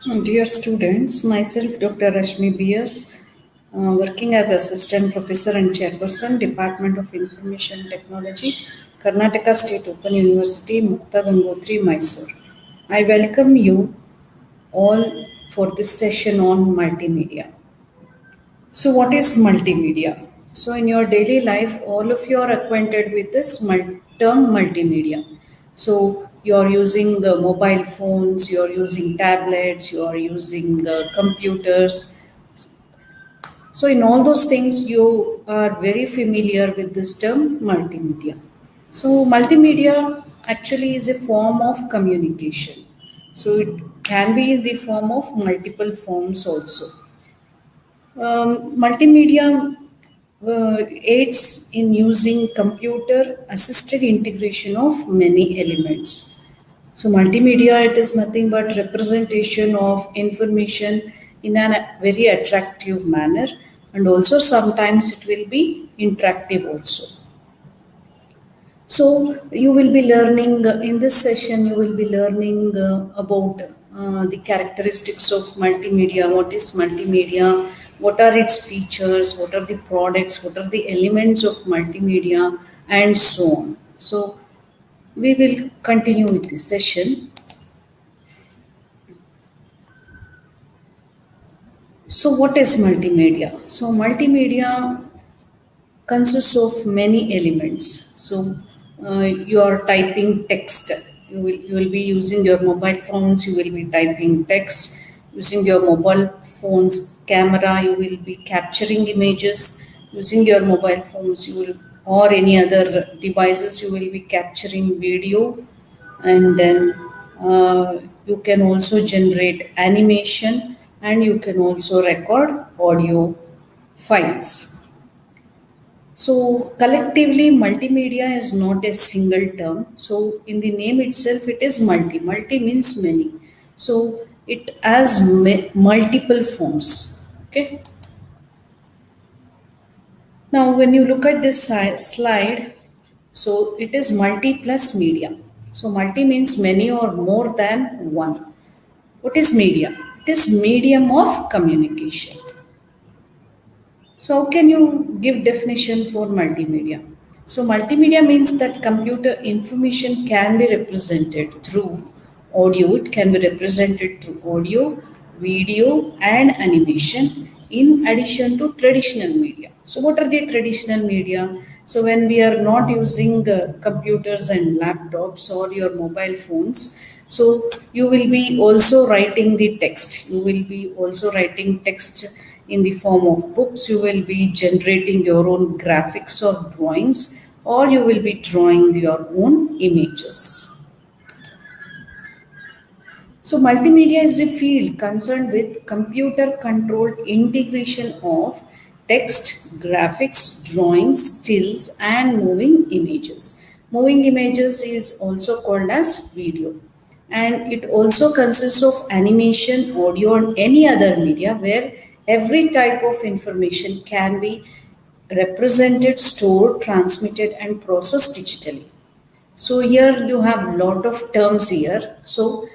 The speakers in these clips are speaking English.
Dear students, myself Dr. Rashmi B.S., working as Assistant Professor and Chairperson, Department of Information Technology, Karnataka State Open University, Mukta Gangotri, Mysore. I welcome you all for this session on multimedia. So, what is multimedia? So, in your daily life, all of you are acquainted with this term multimedia. So, you're using the mobile phones, you're using tablets, you're using computers. So, in all those things, you are very familiar with this term multimedia. So, multimedia actually is a form of communication. So, it can be in the form of multiple forms also. Multimedia aids in using computer assisted integration of many elements. So, multimedia, it is nothing but representation of information in a very attractive manner, and also sometimes it will be interactive also. So you will be learning in this session, you will be learning about the characteristics of multimedia, what is multimedia, what are its features, what are the products, what are the elements of multimedia, and so on. So we will continue with this session. So what is multimedia? So multimedia consists of many elements. So you are typing text. You will be using your mobile phones. You will be typing text using your mobile phones camera. You will be capturing images using your mobile phones. You will or any other devices. You will be capturing video, and then you can also generate animation, and you can also record audio files. So collectively, multimedia is not a single term. So in the name itself, it is multi. Multi means many. So it has multiple forms. Okay. Now, when you look at this slide, so it is multi plus media. So multi means many or more than one. What is media? It is medium of communication. So how can you give definition for multimedia? So multimedia means that computer information can be represented through audio. It can be represented through audio, video, and animation in addition to traditional media. So what are the traditional media? So when we are not using computers and laptops or your mobile phones, so you will be also writing the text. You will be also writing text in the form of books. You will be generating your own graphics or drawings, or you will be drawing your own images. So, multimedia is a field concerned with computer controlled integration of text, graphics, drawings, stills, and moving images. Moving images is also called as video, and it also consists of animation, audio, and any other media where every type of information can be represented, stored, transmitted, and processed digitally. So here you have lot of terms here. So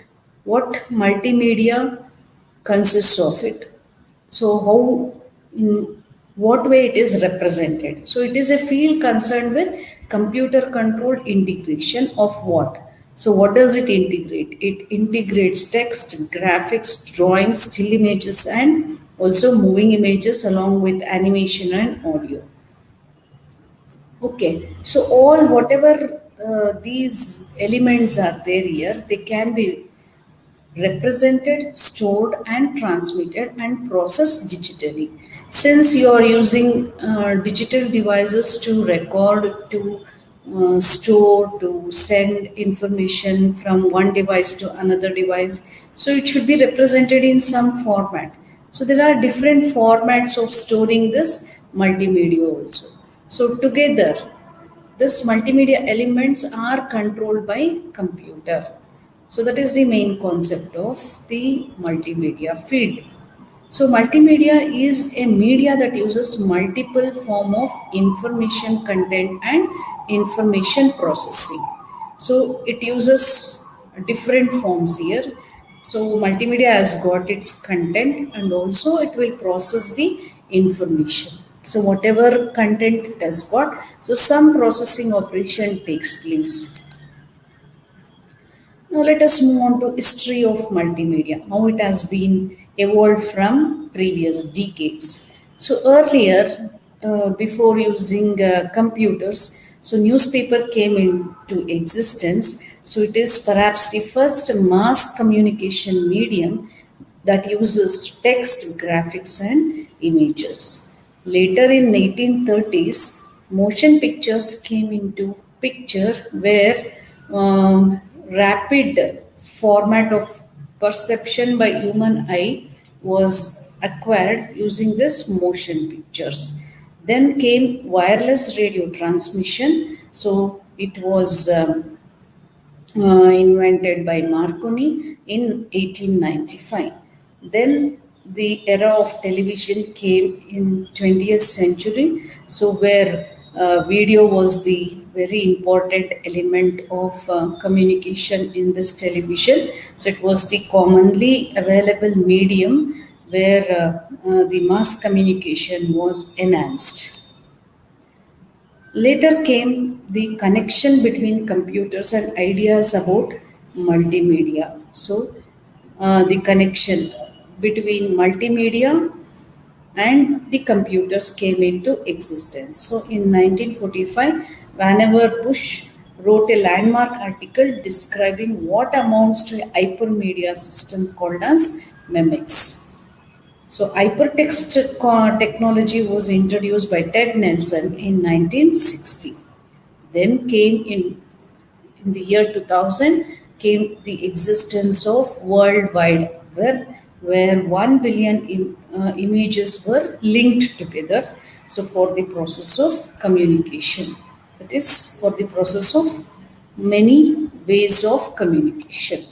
what multimedia consists of it? So how in what way it is represented? So it is a field concerned with computer controlled integration of what? So what does it integrate? It integrates text, graphics, drawings, still images, and also moving images along with animation and audio. Okay, so all whatever these elements are there here, they can be represented, stored, and transmitted and processed digitally. Since you are using digital devices to record, to store, to send information from one device to another device, so it should be represented in some format. So there are different formats of storing this multimedia also. So together, this multimedia elements are controlled by computer. So that is the main concept of the multimedia field. So multimedia is a media that uses multiple form of information content and information processing. So it uses different forms here. So multimedia has got its content and also it will process the information. So whatever content it has got, so some processing operation takes place. Now let us move on to history of multimedia, how it has been evolved from previous decades. So earlier, before using computers, so newspaper came into existence. So it is perhaps the first mass communication medium that uses text, graphics, and images. Later in 1930s, motion pictures came into picture where rapid format of perception by human eye was acquired using this motion pictures. Then came wireless radio transmission. So it was invented by Marconi in 1895. Then the era of television came in 20th century, so where video was the very important element of communication in this television. So it was the commonly available medium where the mass communication was enhanced. Later came the connection between computers and ideas about multimedia. So, the connection between multimedia and the computers came into existence. So, in 1945, Vannevar Bush wrote a landmark article describing what amounts to a hypermedia system called as MEMIX. So hypertext technology was introduced by Ted Nelson in 1960. Then came in the year 2000 came the existence of World Wide Web, where 1 billion images were linked together. So for the process of communication, that is for the process of many ways of communication.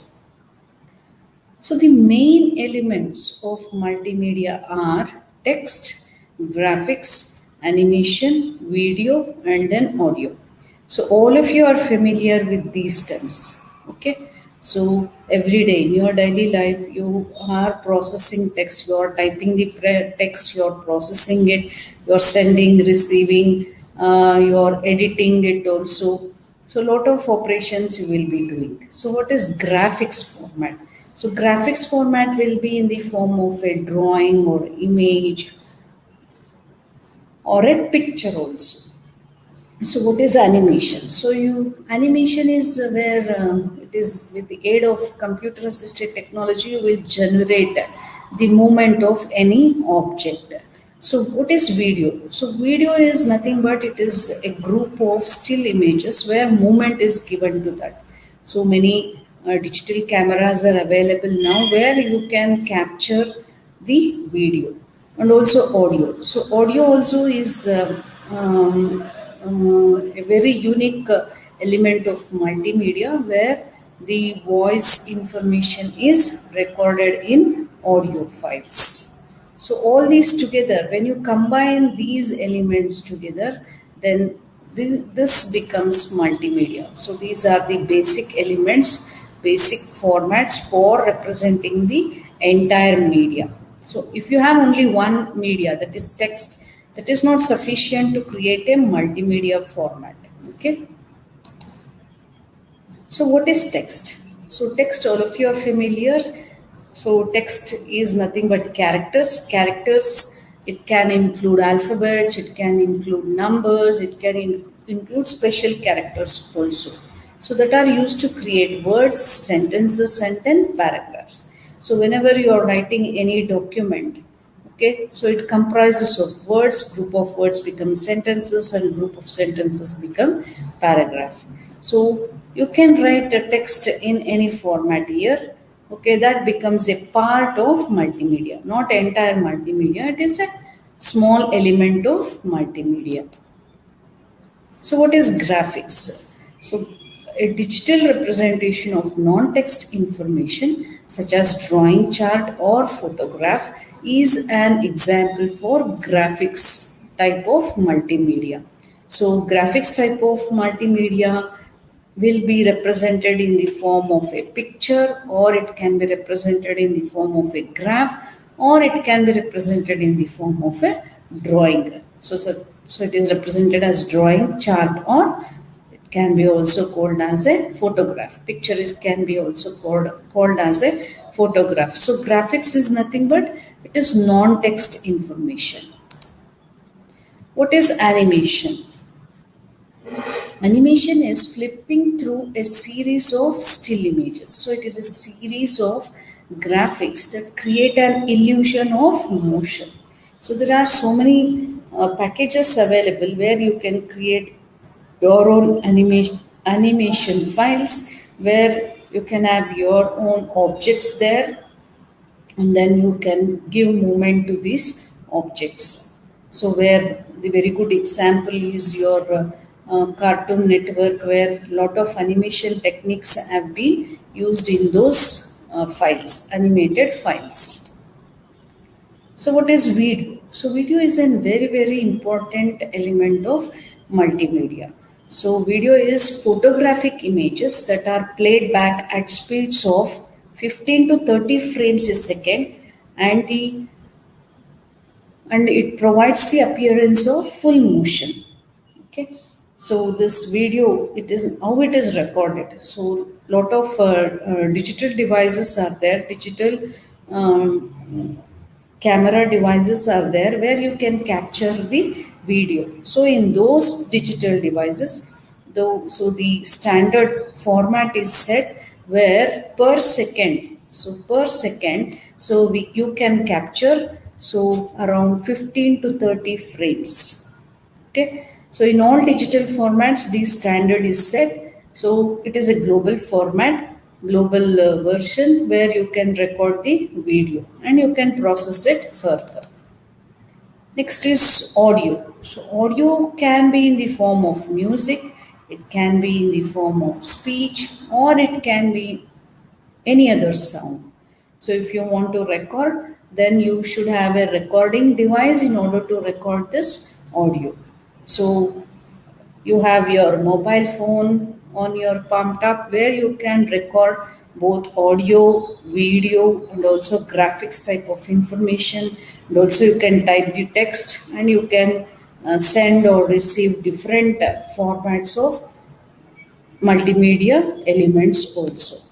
So the main elements of multimedia are text, graphics, animation, video, and then audio. So all of you are familiar with these terms. Okay. So every day in your daily life, you are processing text, you are typing the text, you are processing it, you are sending, receiving, you are editing it also. So lot of operations you will be doing. So what is graphics format? So graphics format will be in the form of a drawing or image or a picture also. So what is animation? So animation is where it is with the aid of computer assisted technology you will generate the movement of any object. So what is video? So video is nothing but it is a group of still images where movement is given to that. So many digital cameras are available now where you can capture the video and also audio. So audio also is a very unique element of multimedia where the voice information is recorded in audio files. So all these together, when you combine these elements together, then this becomes multimedia. So these are the basic elements, basic formats for representing the entire media. So if you have only one media, that is text, that is not sufficient to create a multimedia format. Okay. So what is text? So text, all of you are familiar. So text is nothing but characters. Characters, it can include alphabets, it can include numbers, it can include special characters also. So that are used to create words, sentences, and then paragraphs. So whenever you are writing any document, okay, so it comprises of words, group of words become sentences, and group of sentences become paragraph. So you can write a text in any format here. Okay, that becomes a part of multimedia, not entire multimedia. It is a small element of multimedia. So what is graphics? So a digital representation of non-text information such as drawing, chart or photograph is an example for graphics type of multimedia. So graphics type of multimedia will be represented in the form of a picture, or it can be represented in the form of a graph, or it can be represented in the form of a drawing. So it is represented as drawing, chart, or it can be also called as a photograph. Picture can be also called as a photograph. So graphics is nothing but it is non-text information. What is animation? Animation is flipping through a series of still images. So it is a series of graphics that create an illusion of motion. So there are so many packages available where you can create your own animation files, where you can have your own objects there, and then you can give movement to these objects. So where the very good example is your Cartoon Network, where a lot of animation techniques have been used in those files, animated files. So what is video? So video is a very important element of multimedia. So video is photographic images that are played back at speeds of 15 to 30 frames a second, and it provides the appearance of full motion. Okay, so this video, it is how it is recorded. So lot of digital devices are there, digital camera devices are there where you can capture the video. So in those digital devices, so the standard format is set where per second. So per second, so you can capture so around 15 to 30 frames. Okay. So in all digital formats, the standard is set. So it is a global format, global version where you can record the video and you can process it further. Next is audio. So audio can be in the form of music, it can be in the form of speech, or it can be any other sound. So if you want to record, then you should have a recording device in order to record this audio. So you have your mobile phone on your palm top where you can record both audio, video, and also graphics type of information. And also you can type the text, and you can send or receive different formats of multimedia elements also.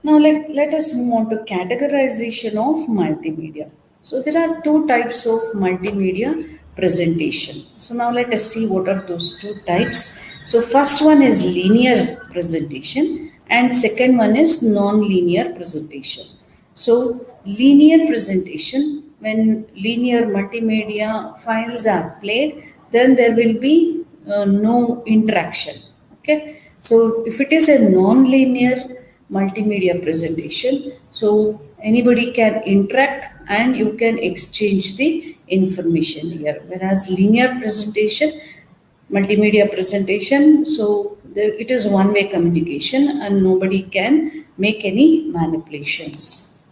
Now let us move on to categorization of multimedia. So there are two types of multimedia presentation. So now let us see what are those two types. So first one is linear presentation and second one is non-linear presentation. So linear presentation, when linear multimedia files are played, then there will be no interaction. Okay. So if it is a non-linear multimedia presentation, so anybody can interact and you can exchange the information here. Whereas linear presentation, multimedia presentation, so it is one-way communication and nobody can make any manipulations.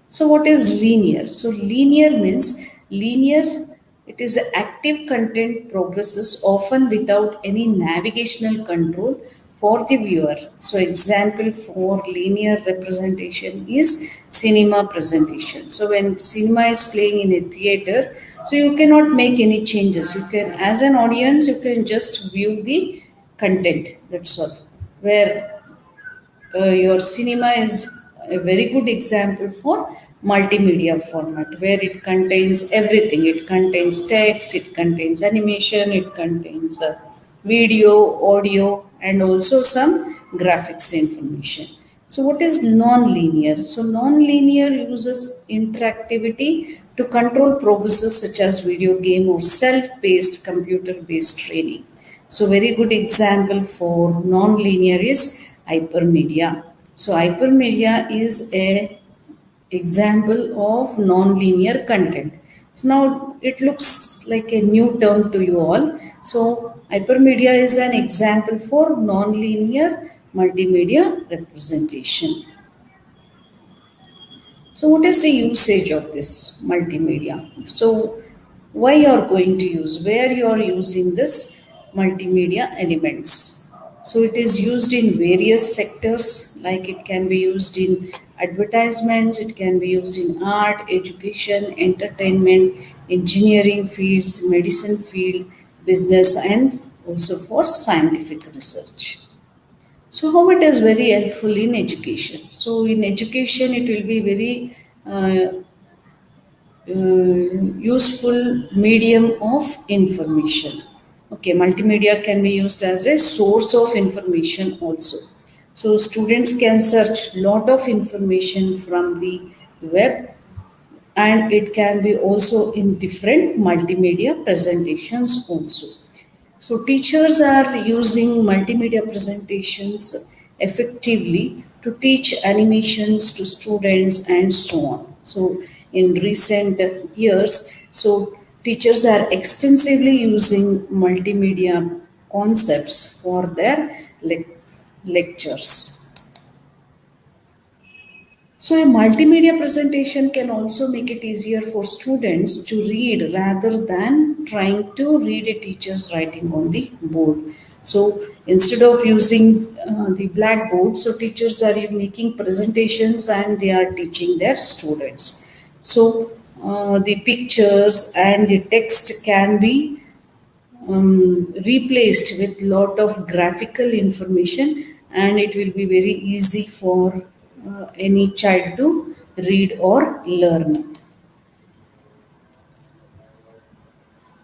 So what is linear? So linear means it is active content progresses often without any navigational control for the viewer. So example for linear representation is cinema presentation. So when cinema is playing in a theater, so you cannot make any changes. You can, as an audience, you can just view the content. That's all. Where your cinema is a very good example for multimedia format, where it contains everything. It contains text, it contains animation, it contains video, audio, and also some graphics information. So what is non-linear? So non-linear uses interactivity to control processes such as video game or self-paced computer-based training. So very good example for non-linear is hypermedia. So hypermedia is a example of non-linear content. So now it looks like a new term to you all. So hypermedia is an example for non-linear multimedia representation. So what is the usage of this multimedia? So why you are going to use, where you are using this multimedia elements. So it is used in various sectors, like it can be used in advertisements, it can be used in art, education, entertainment, engineering fields, medicine field, business, and also for scientific research. So how it is very helpful in education? So in education, it will be very useful medium of information. Okay, multimedia can be used as a source of information also. So students can search lot of information from the web, and it can be also in different multimedia presentations also. So teachers are using multimedia presentations effectively to teach animations to students and so on. So in recent years, so teachers are extensively using multimedia concepts for their lectures. So a multimedia presentation can also make it easier for students to read rather than trying to read a teacher's writing on the board. So instead of using the blackboard, so teachers are making presentations and they are teaching their students. So the pictures and the text can be replaced with lot of graphical information, and it will be very easy for any child to read or learn.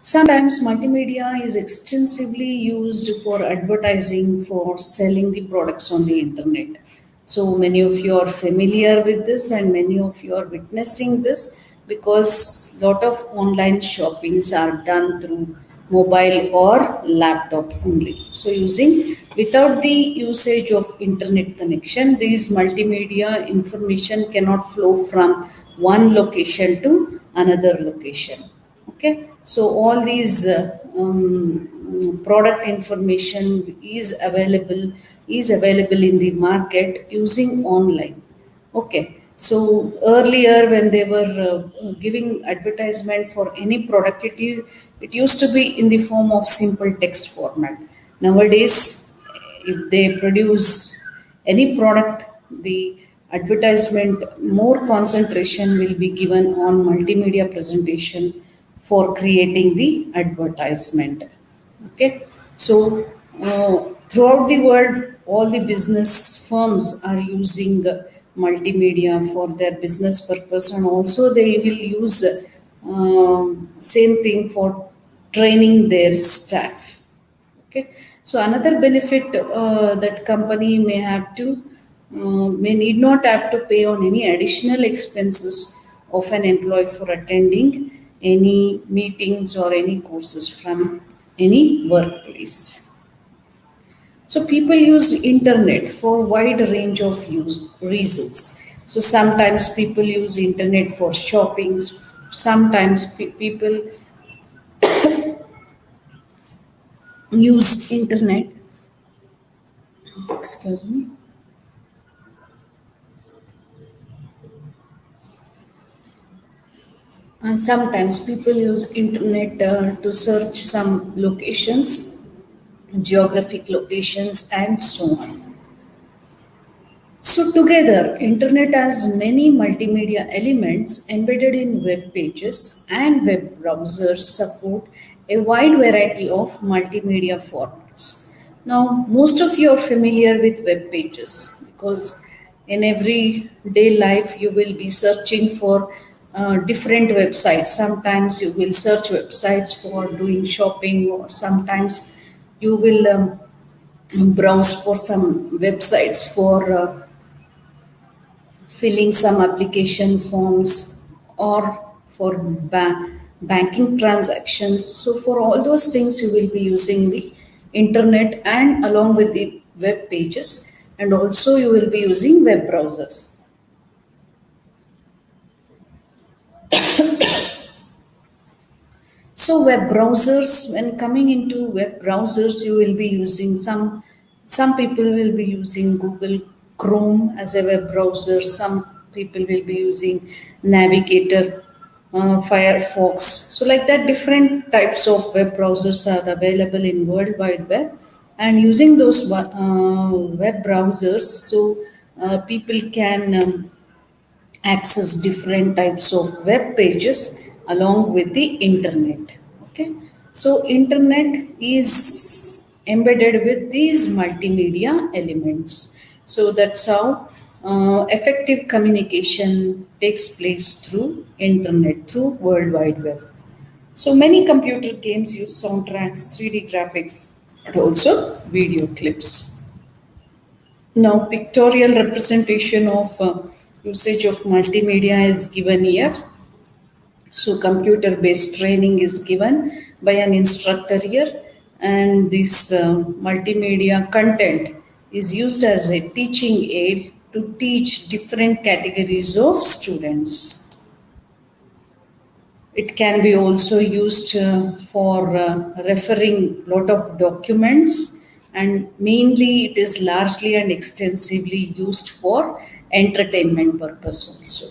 Sometimes multimedia is extensively used for advertising, for selling the products on the internet. So many of you are familiar with this, and many of you are witnessing this because lot of online shoppings are done through mobile or laptop only. So using without the usage of internet connection, these multimedia information cannot flow from one location to another location. Okay, so all these product information is available in the market using online. Okay, so earlier when they were giving advertisement for any product, it used to be in the form of simple text format. Nowadays, if they produce any product, the advertisement more concentration will be given on multimedia presentation for creating the advertisement. Okay, so throughout the world, all the business firms are using multimedia for their business purpose, and also they will use same thing for training their staff. Okay, so another benefit that company may have to may need not have to pay on any additional expenses of an employee for attending any meetings or any courses from any workplace. So people use internet for wide range of reasons. So sometimes people use internet for shoppings. Sometimes people use internet. Excuse me. Sometimes people use internet to search some locations, geographic locations, and so on. So together, internet has many multimedia elements embedded in web pages, and web browsers support a wide variety of multimedia formats. Now, most of you are familiar with web pages because in everyday life you will be searching for different websites. Sometimes you will search websites for doing shopping, or sometimes you will browse for some websites for filling some application forms or for banking transactions. So for all those things, you will be using the internet and along with the web pages, and also you will be using web browsers. So web browsers, when coming into web browsers, you will be using some people will be using Google Chrome as a web browser. Some people will be using Navigator Firefox. So like that, different types of web browsers are available in World Wide Web, and using those web browsers, so people can access different types of web pages along with the internet. Okay, so internet is embedded with these multimedia elements. So that's how effective communication takes place through internet, through World Wide Web. So many computer games use soundtracks, 3D graphics, but also video clips. Now, pictorial representation of usage of multimedia is given here. So, computer based training is given by an instructor here, and this multimedia content is used as a teaching aid to teach different categories of students. It can be also used for referring lot of documents, and mainly it is largely and extensively used for entertainment purpose also.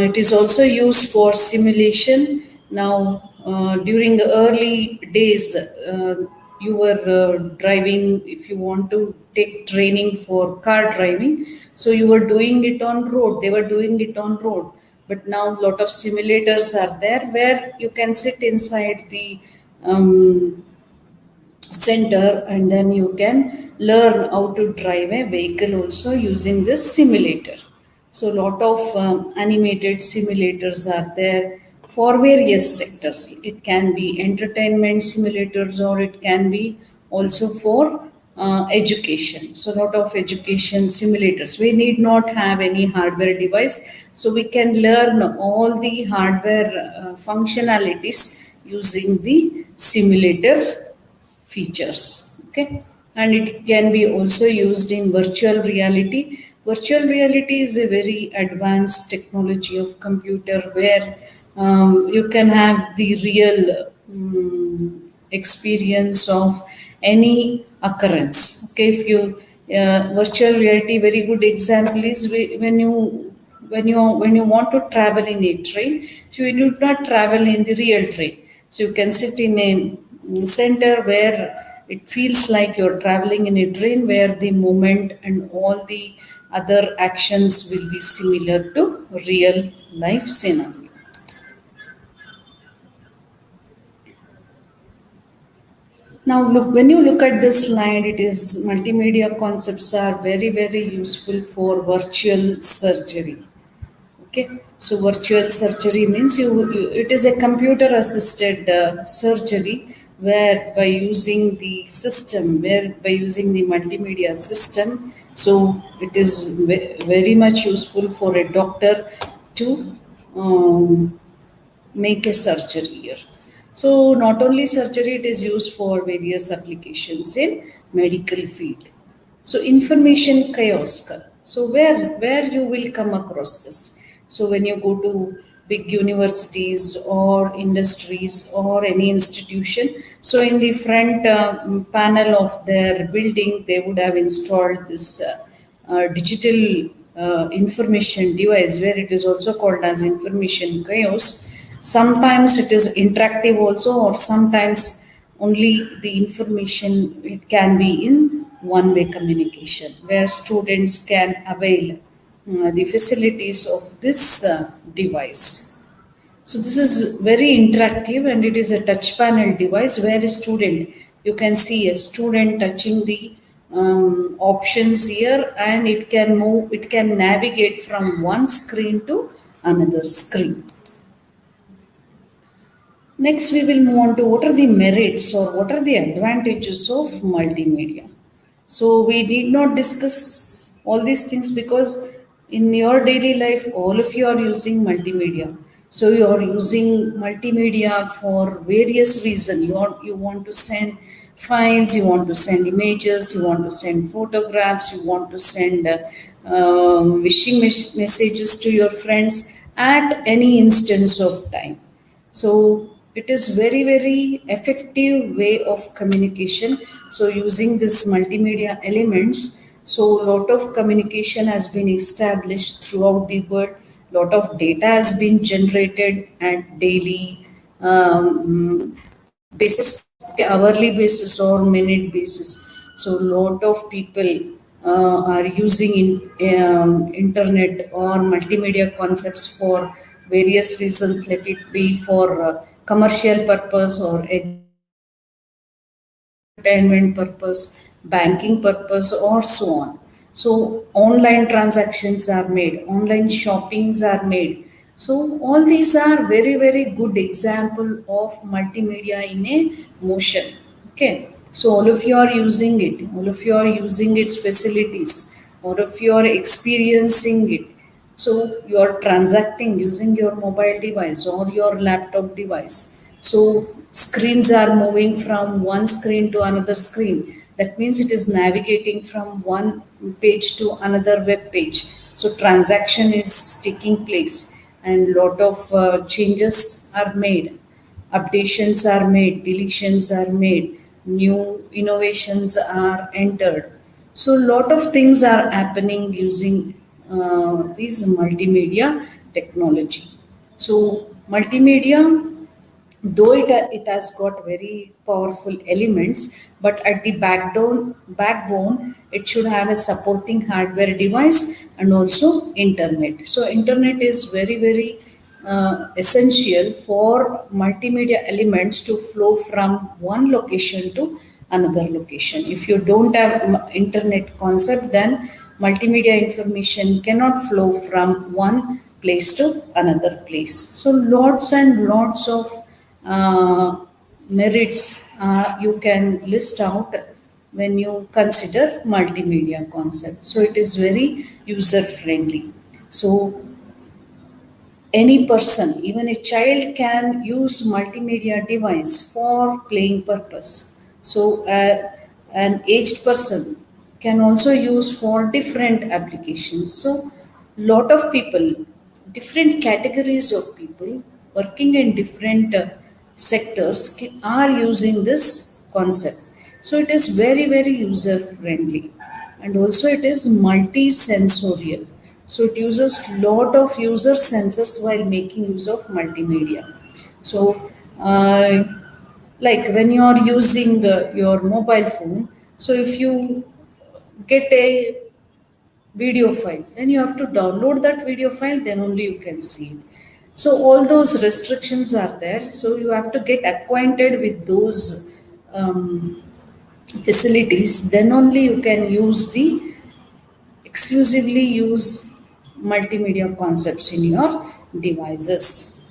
It is also used for simulation. Now, during the early days, you were driving, if you want to take training for car driving, so you were doing it on road, they were doing it on road. But now a lot of simulators are there where you can sit inside the center, and then you can learn how to drive a vehicle also using this simulator. So a lot of animated simulators are there for various sectors. It can be entertainment simulators, or it can be also for education. So a lot of education simulators. We need not have any hardware device, so we can learn all the hardware functionalities using the simulator features. Okay, and it can be also used in virtual reality. Virtual reality is a very advanced technology of computer where you can have the real experience of any occurrence. Okay, if you virtual reality, very good example is when you want to travel in a train, so you do not travel in the real train, so you can sit in a center where it feels like you're traveling in a train, where the movement and all the other actions will be similar to real life scenario. Now, look, when you look at this slide, it is multimedia concepts are very, very useful for virtual surgery. Okay, so virtual surgery means it is a computer assisted surgery, where by using the system, where by using the multimedia system, so it is very much useful for a doctor to make a surgery here. So not only surgery, it is used for various applications in medical field. So information kiosk. So where you will come across this. So when you go to big universities or industries or any institution, so in the front panel of their building, they would have installed this digital information device, where it is also called as information kiosk. Sometimes it is interactive also, or sometimes only the information, it can be in one way communication, where students can avail the facilities of this device. So this is very interactive, and it is a touch panel device where a student, you can see a student touching the options here, and it can move, it can navigate from one screen to another screen. Next, we will move on to what are the merits or what are the advantages of multimedia. So we need not discuss all these things, because in your daily life, all of you are using multimedia. So you are using multimedia for various reasons. You want to send files, you want to send images, you want to send photographs, you want to send wishing messages to your friends at any instance of time. So it is very, very effective way of communication. So using this multimedia elements, So lot of communication has been established throughout the world. Lot of data has been generated at daily basis, hourly basis or minute basis. So lot of people are using internet or multimedia concepts for various reasons. Let it be for commercial purpose or entertainment purpose, banking purpose, or so on. So online transactions are made, online shoppings are made. So all these are very, very good example of multimedia in a motion. Okay. So all of you are using it, all of you are using its facilities, all of you are experiencing it. So you are transacting using your mobile device or your laptop device. So screens are moving from one screen to another screen. That means it is navigating from one page to another web page. So transaction is taking place and lot of changes are made, updations are made, deletions are made, new innovations are entered. So a lot of things are happening using these multimedia technology. So multimedia, though it has got very powerful elements, but at the backbone it should have a supporting hardware device and also internet. So internet is very, very essential for multimedia elements to flow from one location to another location. If you don't have internet concept, then multimedia information cannot flow from one place to another place. So lots and lots of uh, merits you can list out when you consider multimedia concept. So it is very user friendly. So any person, even a child, can use multimedia device for playing purpose. So an aged person can also use for different applications. So lot of people, different categories of people working in different sectors are using this concept. So it is very, very user friendly, and also it is multi-sensorial. So it uses lot of user sensors while making use of multimedia. So like when you are using your mobile phone, so if you get a video file, then you have to download that video file, then only you can see it. So all those restrictions are there, so you have to get acquainted with those facilities, then only you can use the exclusively use multimedia concepts in your devices.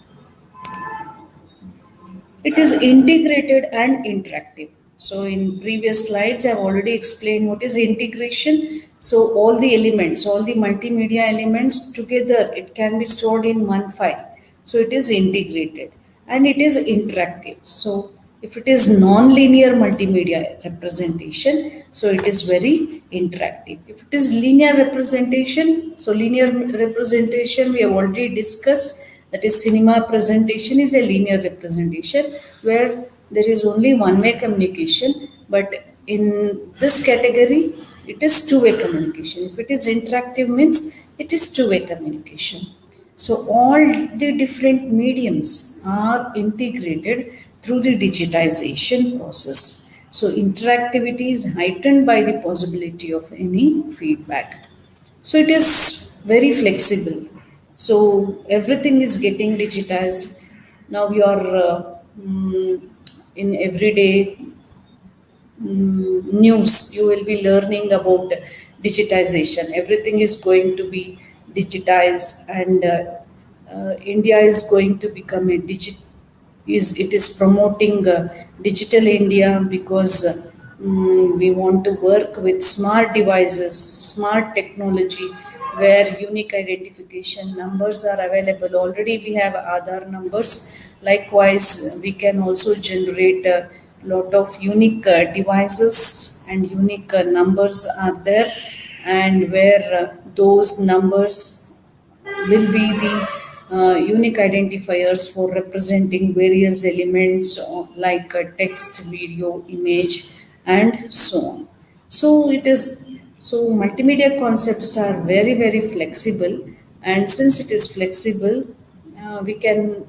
It is integrated and interactive. So in previous slides, I've already explained what is integration. So all the elements, all the multimedia elements together, it can be stored in one file. So it is integrated and it is interactive. So if it is non-linear multimedia representation, so it is very interactive. If it is linear representation, so linear representation we have already discussed, that is cinema presentation is a linear representation where there is only one way communication, but in this category it is two-way communication. If it is interactive means it is two-way communication. So all the different mediums are integrated through the digitization process. So interactivity is heightened by the possibility of any feedback. So it is very flexible. So everything is getting digitized. Now you are in everyday news, you will be learning about digitization. Everything is going to be digitized, and India is going to become a it is promoting digital India because we want to work with smart devices, smart technology, where unique identification numbers are available. Already we have Aadhaar numbers. Likewise, we can also generate a lot of unique devices and unique numbers are there, and where those numbers will be the unique identifiers for representing various elements like text, video, image, and so on. So it is So multimedia concepts are very very flexible, and since it is flexible, we can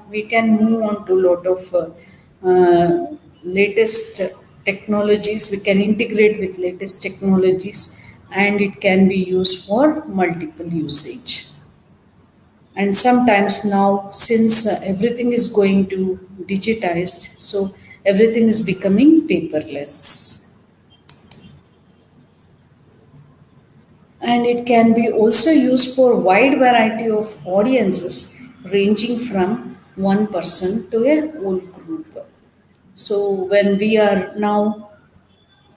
we can move on to a lot of latest technologies. We can integrate with latest technologies, and it can be used for multiple usage. And sometimes now, since everything is going to digitized, so everything is becoming paperless. And it can be also used for wide variety of audiences, ranging from one person to a whole group. So when we are now,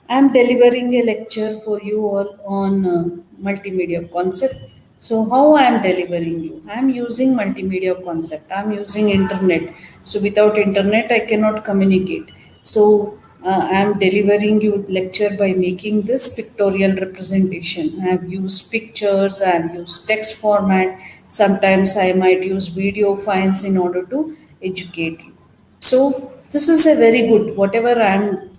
I'm delivering a lecture for you all on multimedia concept. So how I am delivering you? I am using multimedia concept. I am using internet. So without internet, I cannot communicate. So I am delivering you lecture by making this pictorial representation. I have used pictures. I have used text format. Sometimes I might use video files in order to educate you. So this is a very good, whatever I am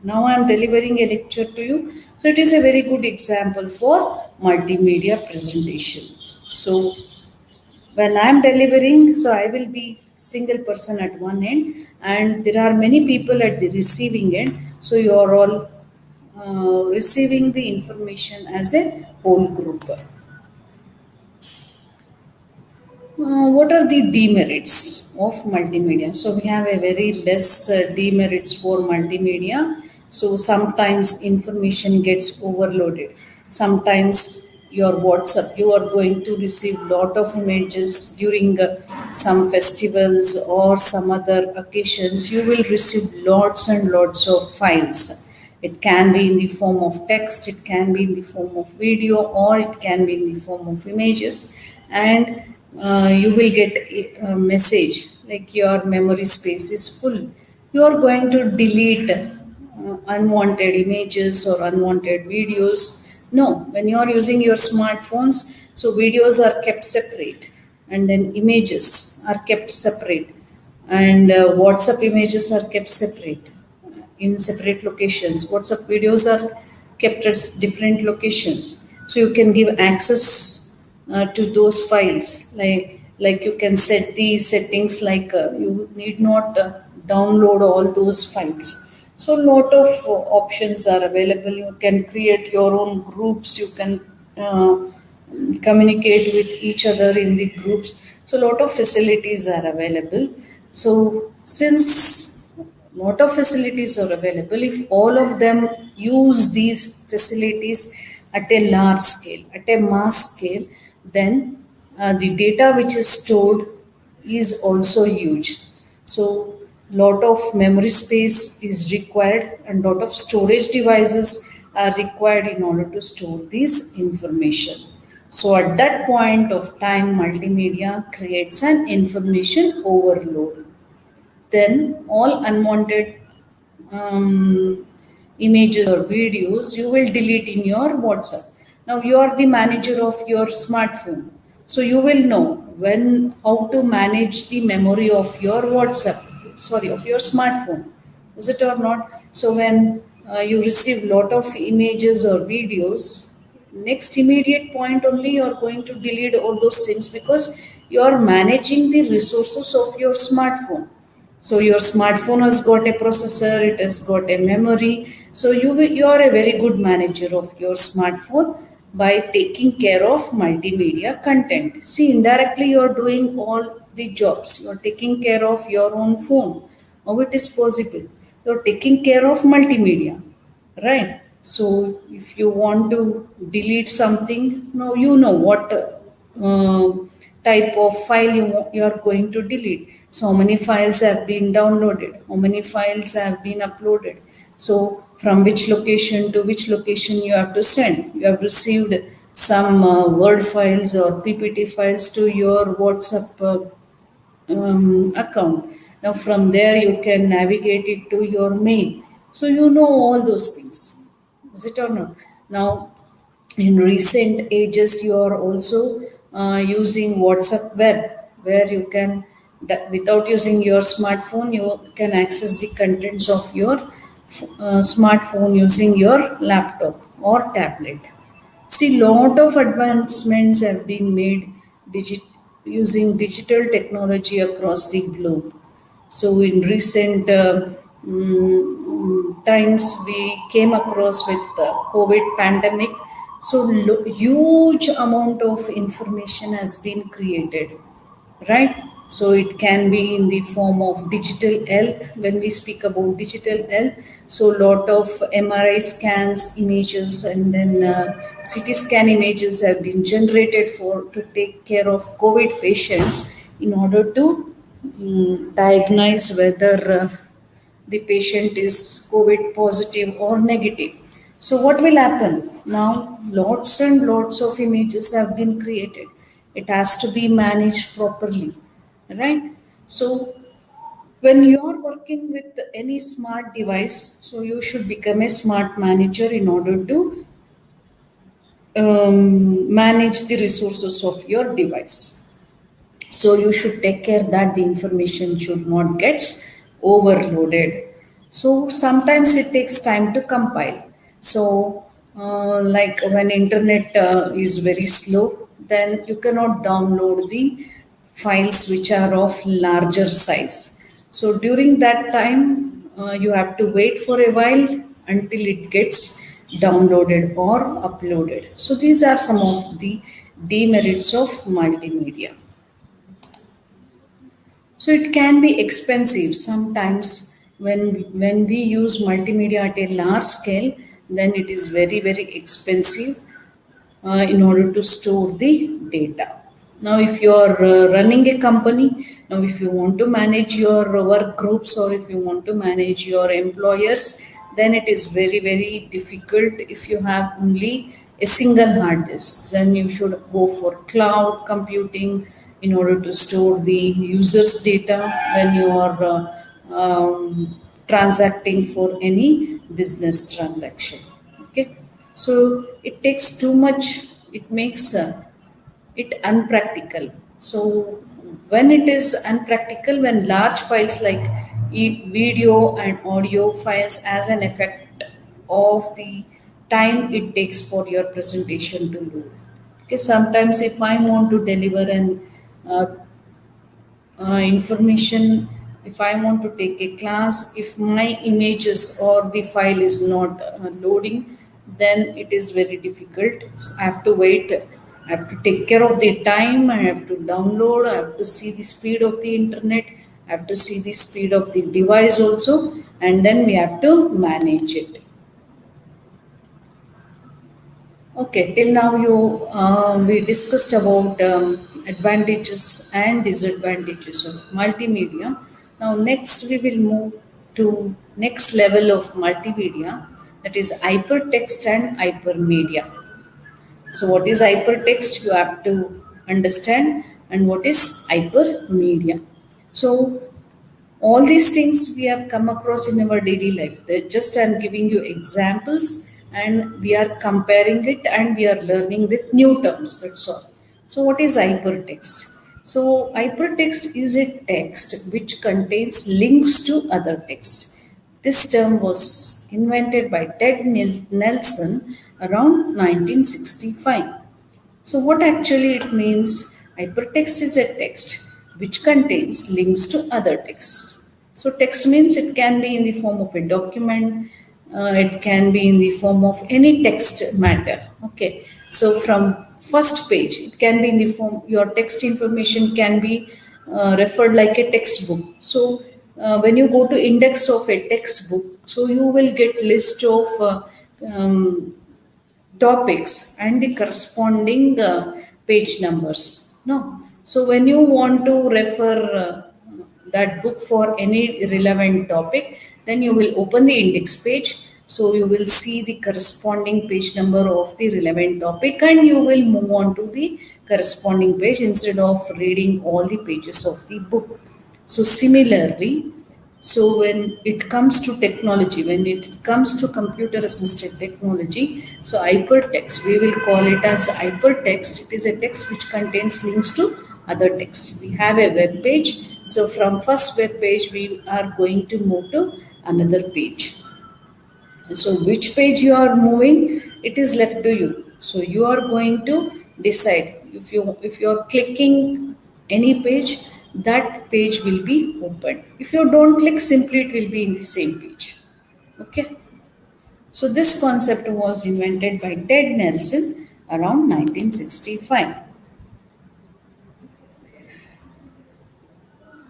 now I am delivering a lecture to you. So it is a very good example for multimedia presentation. So when I am delivering, so I will be single person at one end, and there are many people at the receiving end. So you are all receiving the information as a whole group. What are the demerits of multimedia? So we have a very less demerits for multimedia. So sometimes information gets overloaded. Sometimes your WhatsApp, you are going to receive lot of images during some festivals or some other occasions. You will receive lots and lots of files. It can be in the form of text, it can be in the form of video, or it can be in the form of images. And you will get a message like your memory space is full. You are going to delete unwanted images or unwanted videos. No, when you are using your smartphones, so videos are kept separate, and then images are kept separate, and WhatsApp images are kept separate in separate locations. WhatsApp videos are kept at different locations. So you can give access to those files. Like you can set the settings like you need not download all those files. So lot of options are available. You can create your own groups. You can communicate with each other in the groups. So a lot of facilities are available. So since lot of facilities are available, if all of them use these facilities at a large scale, at a mass scale, then the data which is stored is also huge. So lot of memory space is required, and lot of storage devices are required in order to store this information. So at that point of time, multimedia creates an information overload. Then all unwanted um, images or videos you will delete in your WhatsApp. Now you are the manager of your smartphone, so you will know when how to manage the memory of your WhatsApp, sorry, of your smartphone. Is it or not? So when you receive lot of images or videos, next immediate point only you are going to delete all those things, because you are managing the resources of your smartphone. So your smartphone has got a processor, it has got a memory. So you are a very good manager of your smartphone by taking care of multimedia content. See, indirectly you are doing all the jobs. You are taking care of your own phone. How it is possible? You are taking care of multimedia, right? So if you want to delete something, now you know what type of file you are going to delete. So how many files have been downloaded, how many files have been uploaded, so from which location to which location you have to send. You have received some word files or ppt files to your WhatsApp account. Now from there you can navigate it to your mail. So you know all those things. Is it or not? Now in recent ages you are also using WhatsApp web, where you can, without using your smartphone, you can access the contents of your smartphone using your laptop or tablet. See, lot of advancements have been made using digital technology across the globe. So, in recent times, we came across with the COVID pandemic. So, huge amount of information has been created, right? So it can be in the form of digital health. When we speak about digital health, so lot of MRI scans images and then CT scan images have been generated for to take care of COVID patients in order to diagnose whether the patient is COVID positive or negative. So what will happen now? Lots and lots of images have been created. It has to be managed properly, right? So when you are working with any smart device, so you should become a smart manager in order to manage the resources of your device. So you should take care that the information should not get overloaded. So sometimes it takes time to compile. So like when internet is very slow, then you cannot download the files which are of larger size. So during that time you have to wait for a while until it gets downloaded or uploaded. So these are some of the demerits of multimedia. So it can be expensive sometimes when we use multimedia at a large scale, then it is very expensive in order to store the data. Now, if you are running a company, now if you want to manage your work groups or if you want to manage your employers, then it is very difficult if you have only a single hard disk. Then you should go for cloud computing in order to store the user's data when you are transacting for any business transaction. Okay, so it takes too much. It makes it unpractical. So when it is unpractical, when large files like video and audio files has an effect of the time it takes for your presentation to load. Okay, sometimes if I want to deliver an uh, information, if I want to take a class, if my images or the file is not loading, then it is very difficult. So I have to wait, I have to take care of the time, I have to download, I have to see the speed of the internet, I have to see the speed of the device also, and then we have to manage it. Okay, till now we discussed about advantages and disadvantages of multimedia. Now next we will move to next level of multimedia, that is hypertext and hypermedia. So what is hypertext? You have to understand, and what is hypermedia. So all these things we have come across in our daily life. Just I'm giving you examples and we are comparing it and we are learning with new terms. That's all. So what is hypertext? So hypertext is a text which contains links to other text. This term was invented by Ted Nelson around 1965. So what actually it means? Hypertext is a text which contains links to other texts. So text means it can be in the form of a document, it can be in the form of any text matter. Okay. So from first page, it can be in the form, your text information can be referred like a textbook. So when you go to index of a textbook, so you will get list of topics and the corresponding page numbers. No. So when you want to refer that book for any relevant topic, then you will open the index page. So you will see the corresponding page number of the relevant topic and you will move on to the corresponding page instead of reading all the pages of the book. So similarly, so when it comes to technology, when it comes to computer assisted technology, so hypertext, we will call it as hypertext. It is a text which contains links to other text. We have a web page. So from first web page, we are going to move to another page. So which page you are moving, it is left to you. So you are going to decide. If you are clicking any page, that page will be open. If you don't click, simply it will be in the same page. Okay. So this concept was invented by Ted Nelson around 1965.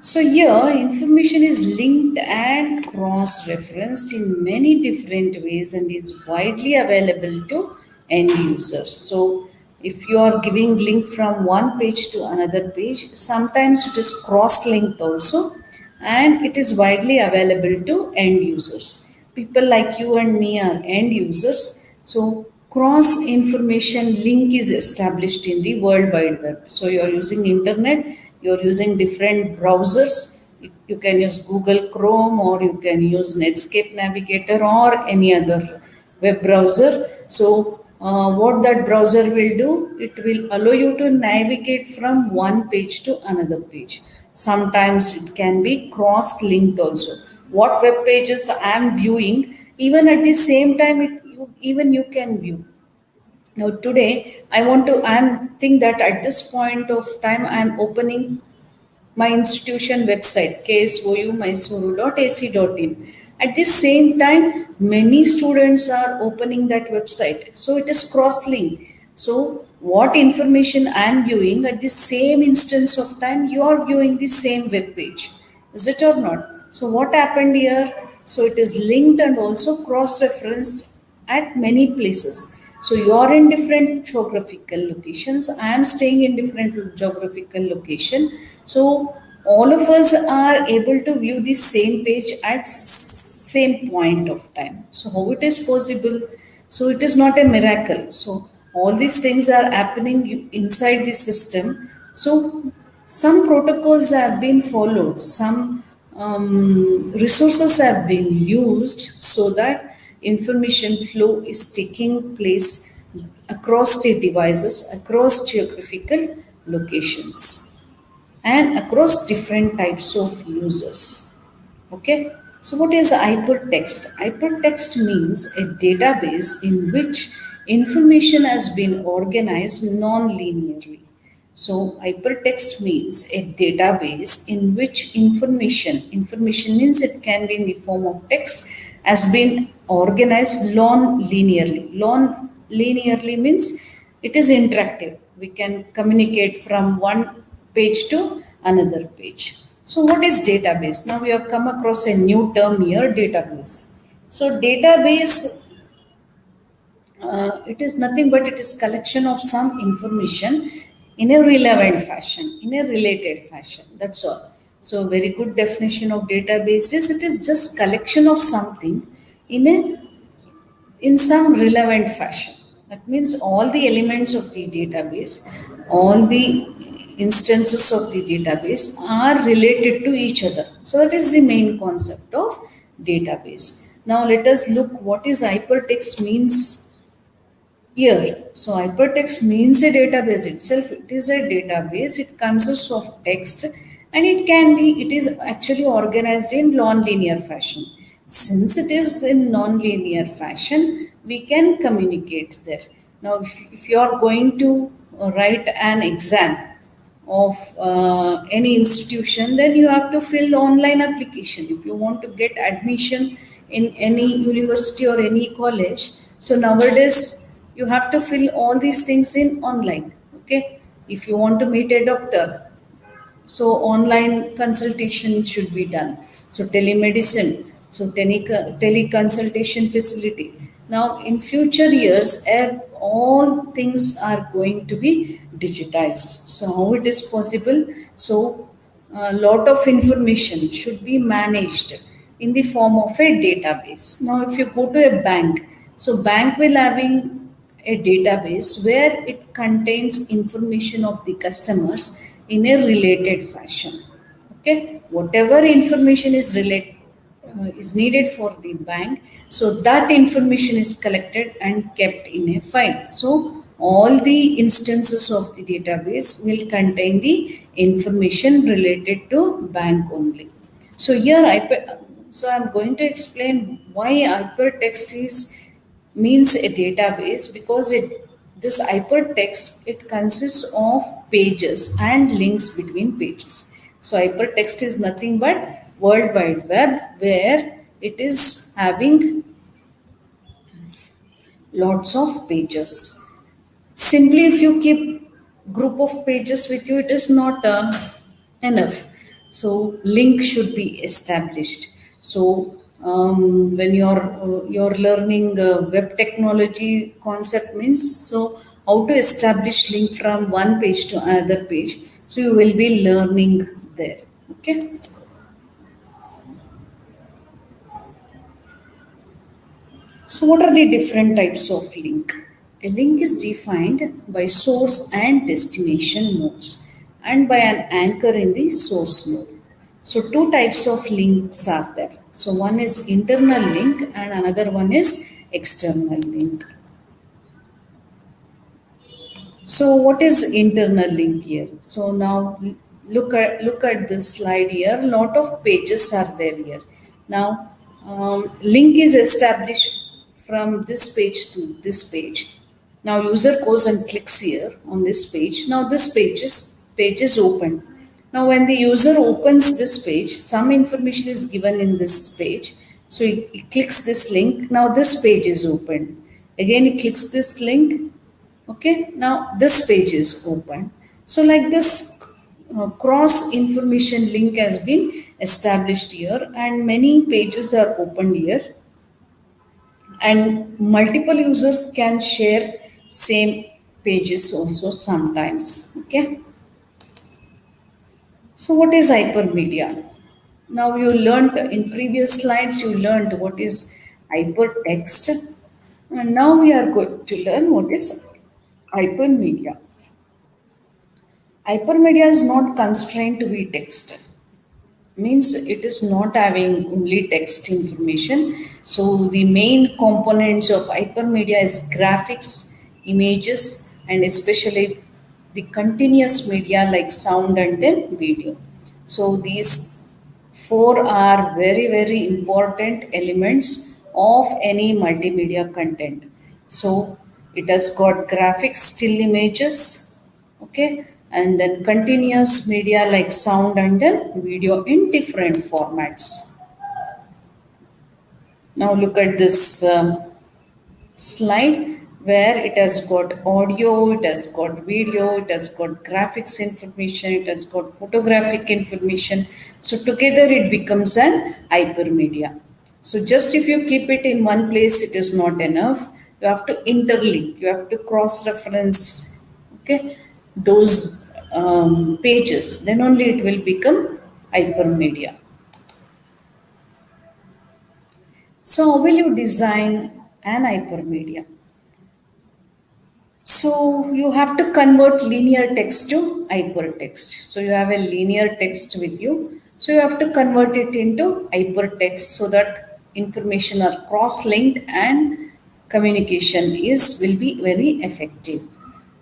So here information is linked and cross-referenced in many different ways and is widely available to end users. So if you are giving link from one page to another page, sometimes it is cross-linked also, and it is widely available to end users. People like you and me are end users. So cross information link is established in the World Wide Web. So you are using internet, you're using different browsers. You can use Google Chrome, or you can use Netscape Navigator or any other web browser. So what that browser will do, it will allow you to navigate from one page to another page. Sometimes it can be cross-linked also. What web pages I am viewing, even at the same time, even you can view. Now today I'm think that at this point of time I am opening my institution website, ksouMysuru.ac.in. At the same time, many students are opening that website. So it is cross-linked. So what information I am viewing, at the same instance of time, you are viewing the same web page. Is it or not? So what happened here? So it is linked and also cross-referenced at many places. So you are in different geographical locations. I am staying in different geographical location. So all of us are able to view the same page at same point of time. So how it is possible? So it is not a miracle. So all these things are happening inside the system. So some protocols have been followed. Some resources have been used so that information flow is taking place across the devices, across geographical locations, and across different types of users. Okay. So what is hypertext? Hypertext means a database in which information has been organized non-linearly. So hypertext means a database in which information means it can be in the form of text, has been organized non-linearly. Non-linearly means it is interactive. We can communicate from one page to another page. So what is database? Now we have come across a new term here, database. So database, it is nothing but it is collection of some information in a relevant fashion, in a related fashion. That's all. So very good definition of database is it is just collection of something in some relevant fashion. That means all the elements of the database, all the instances of the database are related to each other. So that is the main concept of database. Now let us look what is hypertext means here. So hypertext means a database itself. It is a database. It consists of text, and it is actually organized in non-linear fashion. Since it is in non-linear fashion, we can communicate there. Now, if you are going to write an exam of any institution, then you have to fill online application. If you want to get admission in any university or any college, so nowadays you have to fill all these things in online. Okay. If you want to meet a doctor, so online consultation should be done. So telemedicine, so teleconsultation facility. Now in future years, all things are going to be digitized. So how it is possible? So a lot of information should be managed in the form of a database. Now if you go to a bank, so bank will having a database where it contains information of the customers in a related fashion. Okay, whatever information is is needed for the bank, so that information is collected and kept in a file. So all the instances of the database will contain the information related to bank only. So here So I'm going to explain why hypertext is means a database, because this hypertext, it consists of pages and links between pages. So hypertext is nothing but World Wide Web, where it is having lots of pages. Simply if you keep group of pages with you, it is not enough. So link should be established. So when you're learning web technology concept means, so how to establish link from one page to another page, so you will be learning there. Okay. So, what are the different types of link? A link is defined by source and destination nodes and by an anchor in the source node. So, two types of links are there. So, one is internal link and another one is external link. So, what is internal link here? So now look at this slide here. Lot of pages are there here. Now, link is established from this page to this page. Now, user goes and clicks here on this page. Now, this page is open. Now, when the user opens this page, some information is given in this page. So he clicks this link. Now, this page is open. Again, he clicks this link. Okay, now this page is open. So like this cross information link has been established here, and many pages are opened here, and multiple users can share same pages also sometimes. Okay, so what is hypermedia? Now you learned in previous slides, you learned what is hypertext, and now we are going to learn what is hypermedia. Hypermedia is not constrained to be text. Means it is not having only text information. So the main components of hypermedia is graphics, images, and especially the continuous media like sound and then video. So these four are very, very important elements of any multimedia content. So it has got graphics, still images, okay, and then continuous media like sound and then video in different formats. Now look at this slide, where it has got audio, it has got video, it has got graphics information, it has got photographic information. So together it becomes an hypermedia. So just if you keep it in one place, it is not enough. You have to interlink, you have to cross reference, okay, those pages, then only it will become hypermedia. So how will you design an hypermedia? So you have to convert linear text to hypertext. So you have a linear text with you. So you have to convert it into hypertext so that information are cross-linked and communication will be very effective.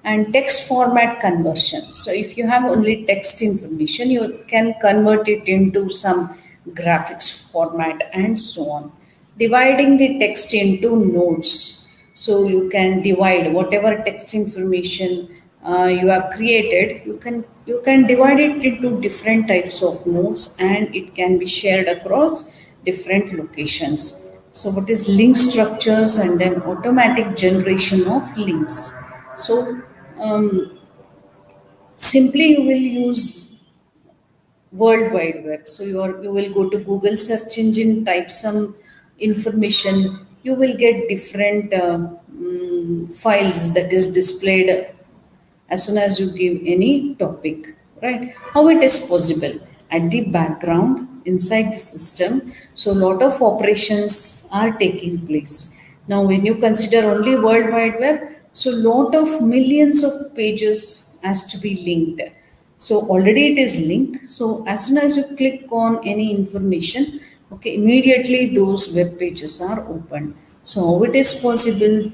And text format conversion. So if you have only text information, you can convert it into some graphics format and so on. Dividing the text into nodes. So you can divide whatever text information you have created. You can divide it into different types of nodes, and it can be shared across different locations. So what is link structures and then automatic generation of links. So simply you will use World Wide Web. So you will go to Google search engine, type some information, you will get different files that is displayed as soon as you give any topic, right? How it is possible? At the background inside the system, so a lot of operations are taking place. Now when you consider only World Wide Web, so lot of millions of pages has to be linked. So already it is linked. So as soon as you click on any information, okay, immediately those web pages are open. So how it is possible?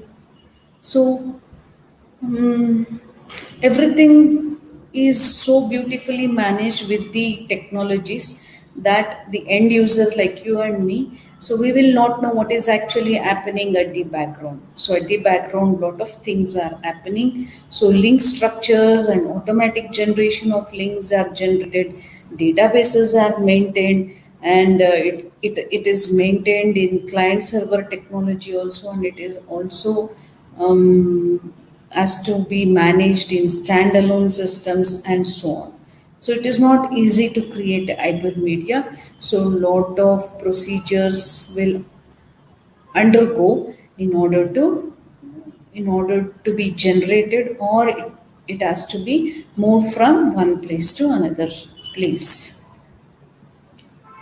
So everything is so beautifully managed with the technologies that the end user like you and me, so we will not know what is actually happening at the background. So at the background lot of things are happening. So link structures and automatic generation of links are generated, databases are maintained, and it is maintained in client server technology also, and it is also has to be managed in standalone systems and so on. So it is not easy to create hypermedia. So lot of procedures will undergo in order to be generated, or it has to be moved from one place to another place.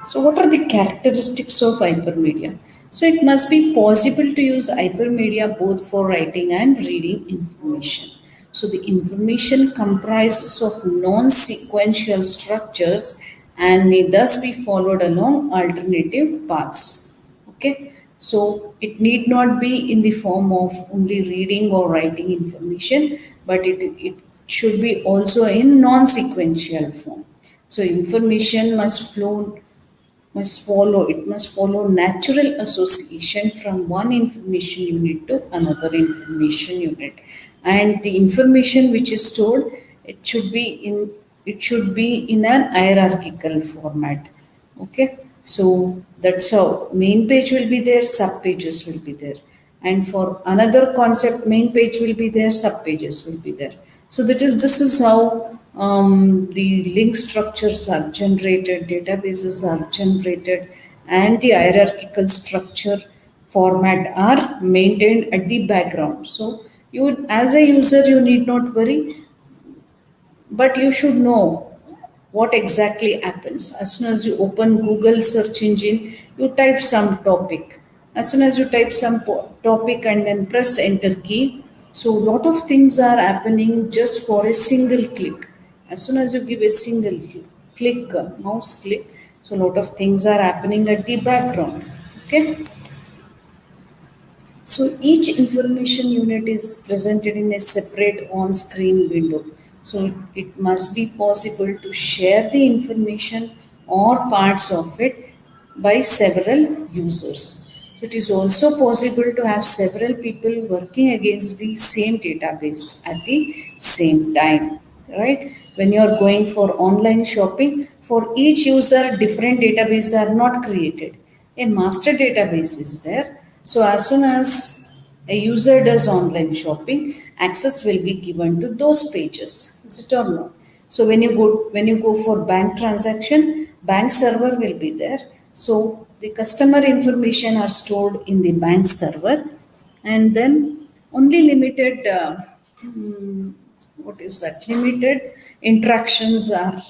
So, what are the characteristics of hypermedia? So, it must be possible to use hypermedia both for writing and reading information. So, the information comprises of non sequential structures and may thus be followed along alternative paths. Okay, so it need not be in the form of only reading or writing information, but it should be also in non sequential form. So, information must follow natural association from one information unit to another information unit, and the information which is stored, it should be in it should be in an hierarchical format. Okay, so that's how main page will be there, sub pages will be there, and for another concept main page will be there, sub pages will be there. So this is how the link structures are generated, databases are generated, and the hierarchical structure format are maintained at the background. So you, as a user, you need not worry, but you should know what exactly happens. As soon as you open Google search engine, you type some topic. As soon as you type some topic and then press enter key, so a lot of things are happening just for a single click. As soon as you give a single click, mouse click, so a lot of things are happening at the background. Okay. So each information unit is presented in a separate on-screen window. So it must be possible to share the information or parts of it by several users. So it is also possible to have several people working against the same database at the same time, right? When you are going for online shopping, for each user, different databases are not created. A master database is there. So as soon as a user does online shopping, access will be given to those pages. Is it or no? So when you go for bank transaction, bank server will be there. So the customer information are stored in the bank server, and then only limited what is that, limited interactions are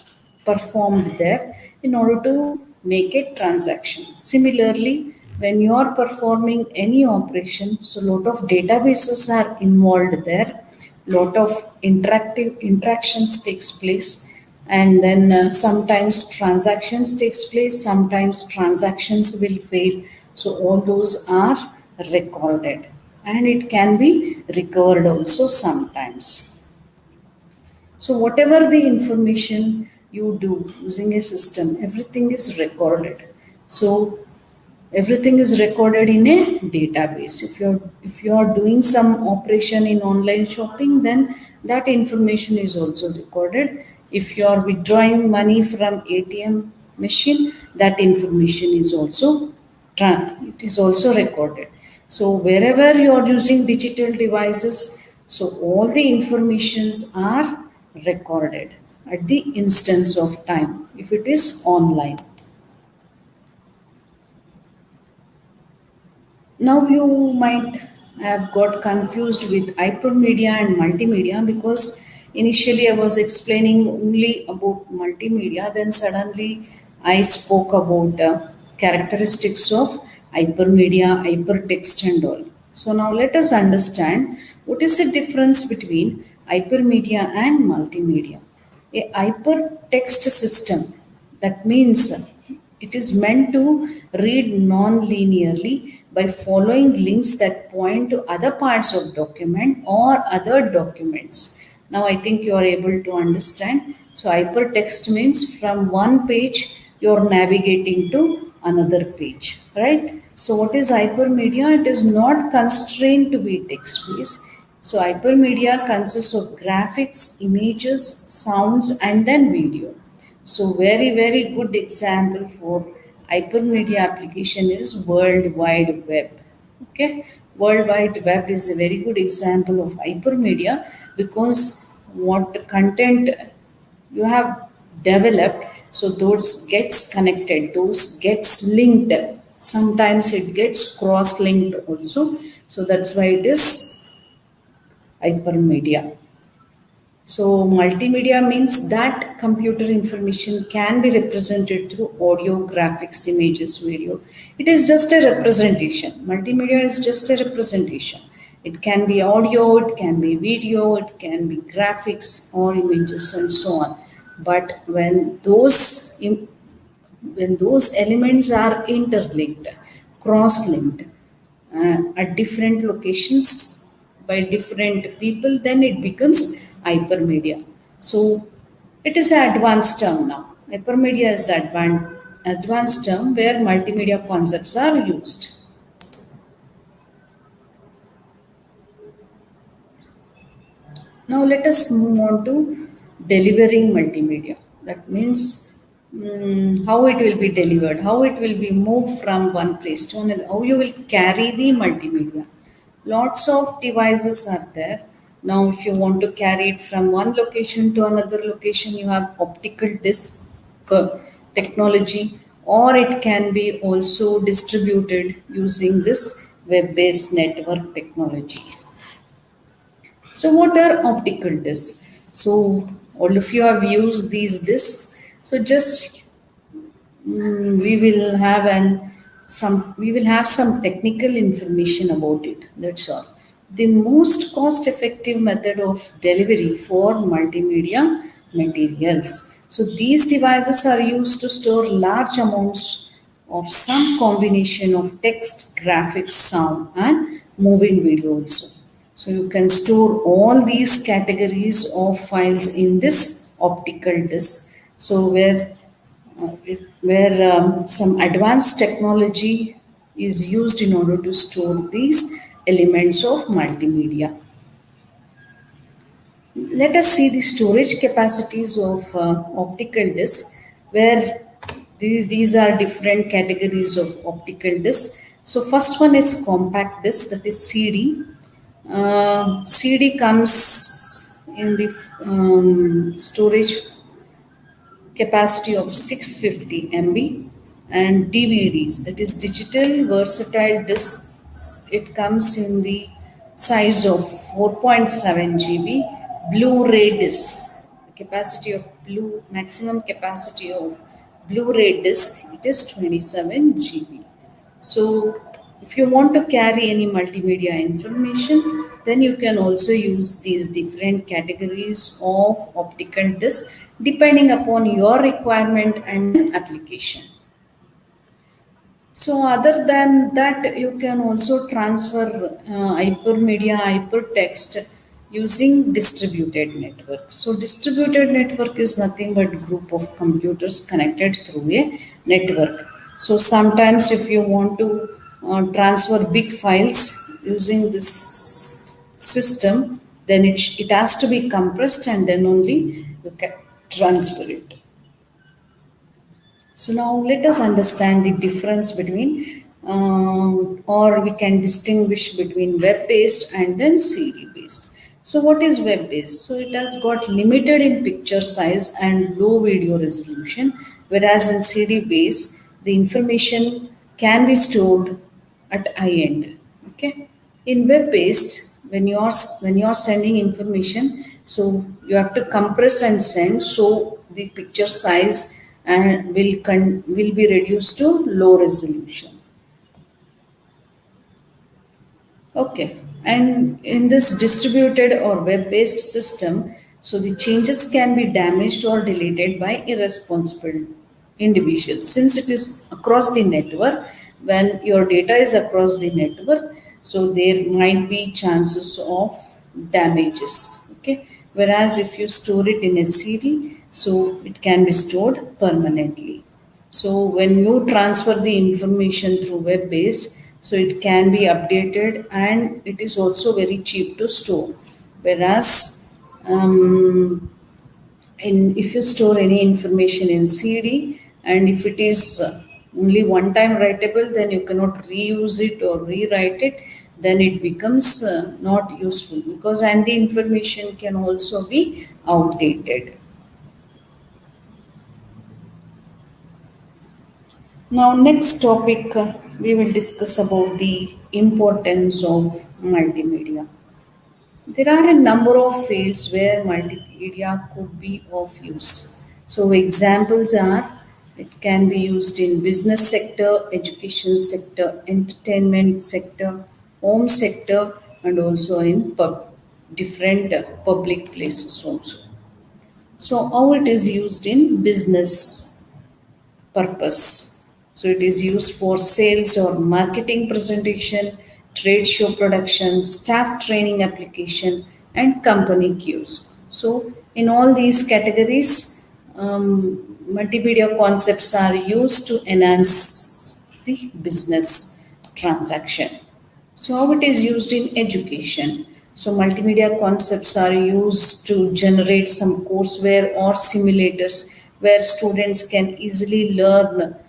performed there in order to make a transaction. Similarly, when you are performing any operation, so lot of databases are involved there, lot of interactive interactions takes place, and then sometimes transactions takes place, sometimes transactions will fail. So all those are recorded, and it can be recovered also sometimes. So whatever the information you do using a system, everything is recorded. So everything is recorded in a database. If you're doing some operation in online shopping, then that information is also recorded. If you are withdrawing money from ATM machine, that information is also it is also recorded. So wherever you are using digital devices, so all the informations are recorded at the instance of time if it is online. Now you might have got confused with hypermedia and multimedia, because initially I was explaining only about multimedia, then suddenly I spoke about characteristics of hypermedia, hypertext and all. So now let us understand what is the difference between hypermedia and multimedia. A hypertext system, that means it is meant to read non-linearly by following links that point to other parts of document or other documents. Now I think you are able to understand. So hypertext means from one page you're navigating to another page, right? So what is hypermedia? It is not constrained to be text-based. So hypermedia consists of graphics, images, sounds, and then video. So very good example for hypermedia application is World Wide Web. Okay, World Wide Web is a very good example of hypermedia because what content you have developed, so those gets connected, those gets linked. Sometimes it gets cross-linked also. So that's why it is hypermedia. So multimedia means that computer information can be represented through audio, graphics, images, video. It is just a representation. Multimedia is just a representation. It can be audio, it can be video, it can be graphics or images and so on. But when those elements are interlinked, cross-linked, at different locations by different people, then it becomes hypermedia. So it is an advanced term now. Hypermedia is advanced term where multimedia concepts are used. Now let us move on to delivering multimedia. That means how it will be delivered, how it will be moved from one place to another, how you will carry the multimedia. Lots of devices are there. Now, if you want to carry it from one location to another location, you have optical disc technology, or it can be also distributed using this web-based network technology. So what are optical discs? So all of you have used these discs. So just we will have some technical information about it. That's all. The most cost-effective method of delivery for multimedia materials. So these devices are used to store large amounts of some combination of text, graphics, sound, and moving video also. So you can store all these categories of files in this optical disk. So where some advanced technology is used in order to store these elements of multimedia. Let us see the storage capacities of optical disc, where these are different categories of optical disc. So first one is compact disc, that is CD. CD comes in the storage capacity of 650 MB, and DVDs, that is digital versatile discs, it comes in the size of 4.7 GB. Blu-ray disc, capacity of maximum capacity of Blu-ray disc, it is 27 GB. So if you want to carry any multimedia information, then you can also use these different categories of optical disc depending upon your requirement and application. So other than that, you can also transfer hypermedia, hypertext using distributed network. So distributed network is nothing but group of computers connected through a network. So sometimes if you want to transfer big files using this system, then it has to be compressed and then only you can transfer it. So now let us understand the difference between, or we can distinguish between web-based and then CD-based. So what is web-based? So it has got limited in picture size and low video resolution, whereas in CD-based, the information can be stored at high end. Okay. In web-based, when you are sending information, so you have to compress and send, so the picture size and will be reduced to low resolution. Okay, and in this distributed or web-based system, so the changes can be damaged or deleted by irresponsible individuals. Since it is across the network, when your data is across the network, so there might be chances of damages. Okay, whereas if you store it in a CD, so it can be stored permanently. So when you transfer the information through web based, so it can be updated and it is also very cheap to store. Whereas if you store any information in CD, and if it is only one time writable, then you cannot reuse it or rewrite it, then it becomes not useful, because and the information can also be outdated. Now, next topic, we will discuss about the importance of multimedia. There are a number of fields where multimedia could be of use. So, examples are it can be used in business sector, education sector, entertainment sector, home sector, and also in different public places also. So, how it is used in business purpose. So it is used for sales or marketing presentation, trade show production, staff training application, and company cues. So in all these categories, multimedia concepts are used to enhance the business transaction. So, how it is used in education? So, multimedia concepts are used to generate some courseware or simulators where students can easily learn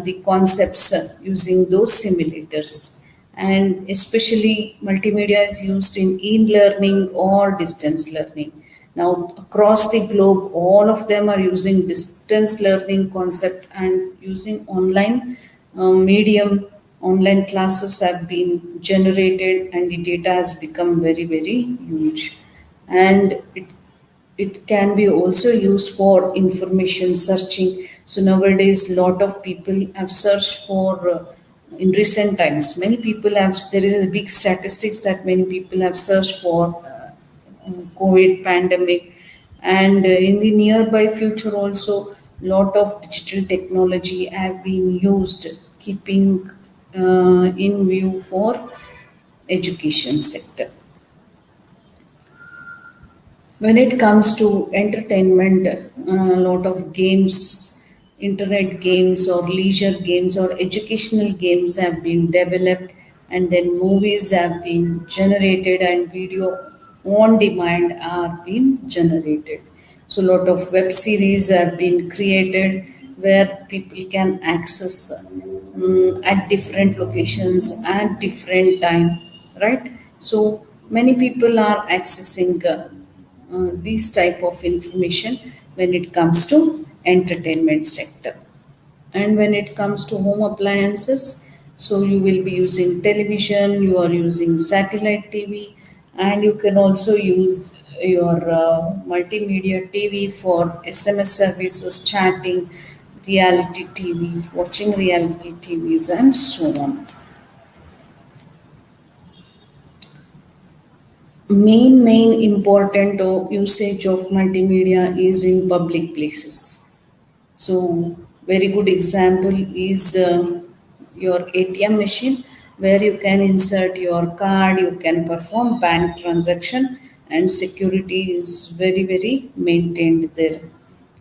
the concepts using those simulators. And especially, multimedia is used in e learning or distance learning. Now, across the globe, all of them are using distance learning concept and using online medium. Online classes have been generated and the data has become very, very huge. And it can be also used for information searching. So nowadays, lot of people have searched for in recent times. Many people have. There is a big statistics that many people have searched for COVID pandemic, and in the nearby future also, lot of digital technology have been used, keeping in view for education sector. When it comes to entertainment, a lot of games, internet games or leisure games or educational games have been developed, and then movies have been generated and video on demand are being generated. So a lot of web series have been created where people can access at different locations at different time, right? So many people are accessing these type of information when it comes to entertainment sector. And when it comes to home appliances, so you will be using television, you are using satellite TV, and you can also use your multimedia TV for SMS services, chatting, reality TV, watching reality TVs, and so on. Main important usage of multimedia is in public places. So very good example is your ATM machine, where you can insert your card, you can perform bank transaction, and security is very maintained there.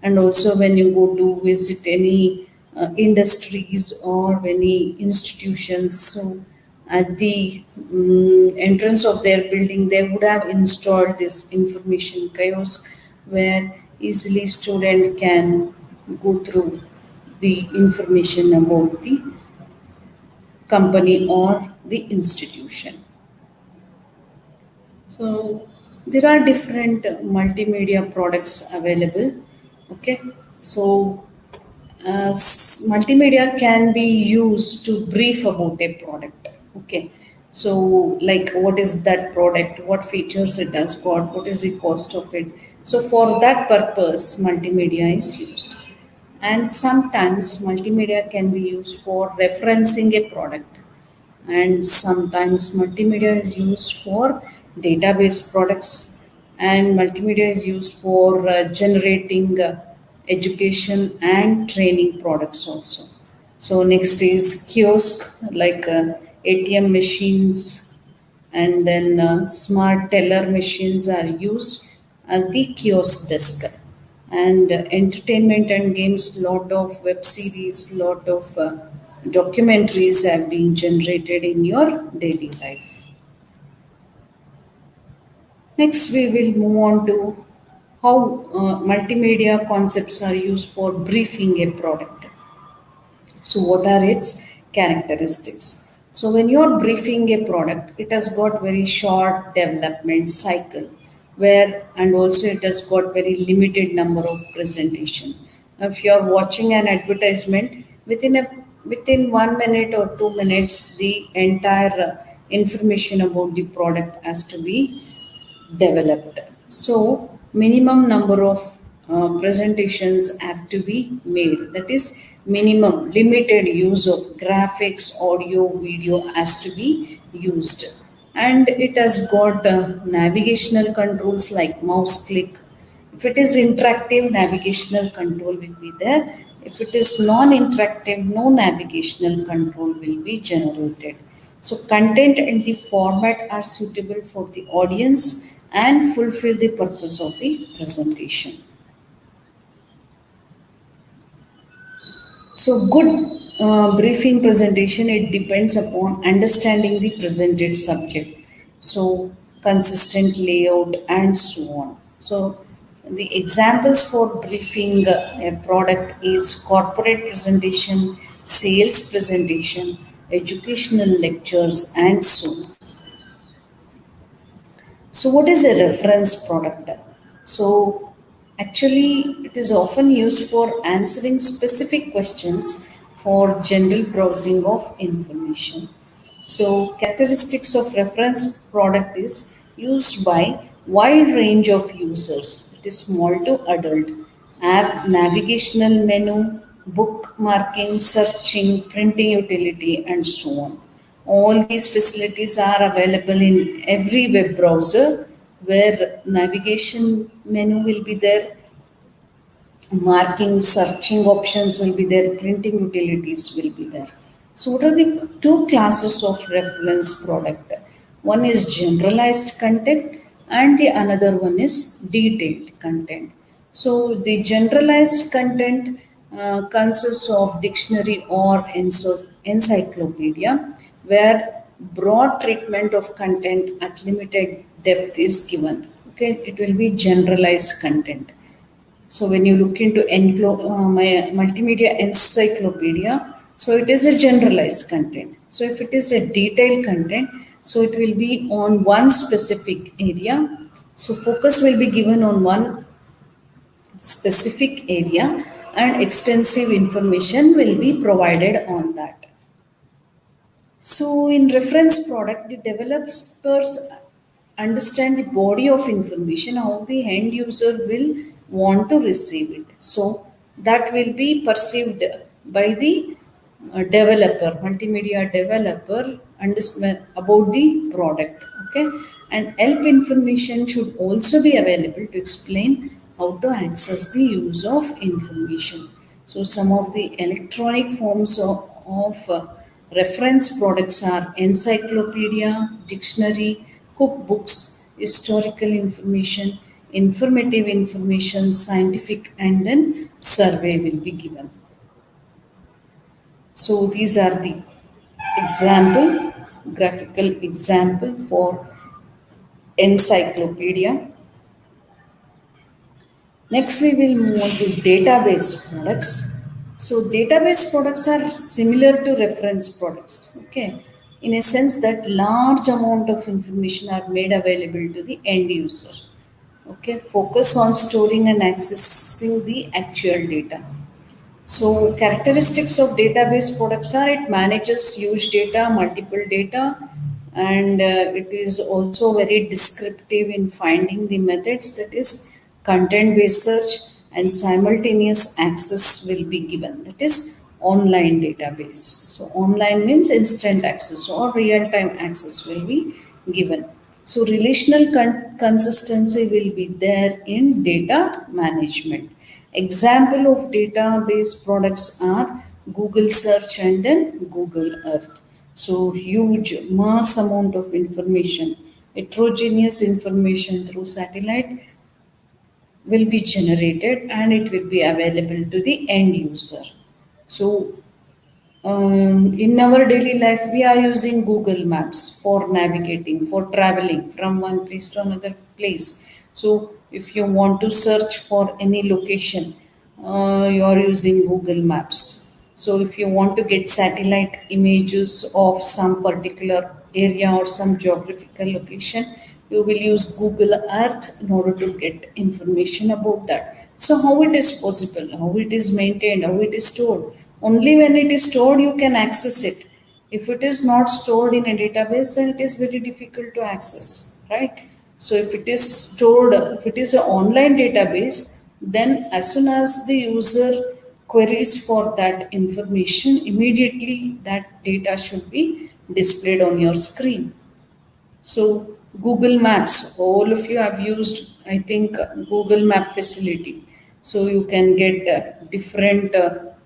And also when you go to visit any industries or any institutions, so at the entrance of their building they would have installed this information kiosk where easily student can go through the information about the company or the institution. So there are different multimedia products available. Okay, so multimedia can be used to brief about a product. Okay, so like what is that product, what features it has got, what is the cost of it. So for that purpose, multimedia is used. And sometimes multimedia can be used for referencing a product, and sometimes multimedia is used for database products, and multimedia is used for generating education and training products also. So next is kiosk, like ATM machines, and then smart teller machines are used at the kiosk desk. and entertainment and games, lot of web series, lot of documentaries have been generated in your daily life. Next, we will move on to how multimedia concepts are used for briefing a product. So, what are its characteristics? So, when you're briefing a product, it has got very short development cycle, where and also it has got very limited number of presentation. If you're watching an advertisement, within 1 minute or 2 minutes, the entire information about the product has to be developed. So, minimum number of presentations have to be made. That is, minimum limited use of graphics, audio, video has to be used. And it has got navigational controls like mouse click. If it is interactive, navigational control will be there. If it is non-interactive, no navigational control will be generated. So content and the format are suitable for the audience and fulfill the purpose of the presentation. So good briefing presentation, it depends upon understanding the presented subject. So consistent layout and so on. So the examples for briefing a product is corporate presentation, sales presentation, educational lectures and so on. So, what is a reference product? So, actually, it is often used for answering specific questions for general browsing of information. So, characteristics of reference product is used by wide range of users. It is small to adult. Have navigational menu, bookmarking, searching, printing utility, and so on. All these facilities are available in every web browser where navigation menu will be there, marking, searching options will be there, printing utilities will be there. So, what are the two classes of reference product? One is generalized content and the another one is detailed content. So, the generalized content consists of dictionary or encyclopedia where broad treatment of content at limited depth is given. Okay, it will be generalized content. So when you look into my multimedia encyclopedia, so it is a generalized content. So if it is a detailed content, so it will be on one specific area. So focus will be given on one specific area and extensive information will be provided on that. So in reference product, the developers understand the body of information, how the end user will want to receive it. So that will be perceived by the developer, multimedia developer, understand about the product. Okay, and help information should also be available to explain how to access the use of information. So some of the electronic forms of reference products are encyclopedia, dictionary, cookbooks, historical information, informative information, scientific, and then survey will be given. So these are the example, graphical example for encyclopedia. Next, we will move on to database products. So, database products are similar to reference products, okay, in a sense that large amount of information are made available to the end user. Okay, focus on storing and accessing the actual data. So, characteristics of database products are it manages huge data, multiple data, and it is also very descriptive in finding the methods, that is content based search, and simultaneous access will be given, that is online database. So, online means instant access or real time access will be given. So, relational consistency will be there in data management. Example of database products are Google search and then Google Earth. So huge mass amount of information, heterogeneous information through satellite will be generated and it will be available to the end user. So in our daily life, we are using Google Maps for navigating, for traveling from one place to another place. So, if you want to search for any location, you are using Google Maps. So, if you want to get satellite images of some particular area or some geographical location, you will use Google Earth in order to get information about that. So, how it is possible, how it is maintained, how it is stored? Only when it is stored, you can access it. If it is not stored in a database, then it is very difficult to access, right? So if it is stored, if it is an online database, then as soon as the user queries for that information, immediately that data should be displayed on your screen. So Google Maps, all of you have used, I think, Google Map facility. So you can get a different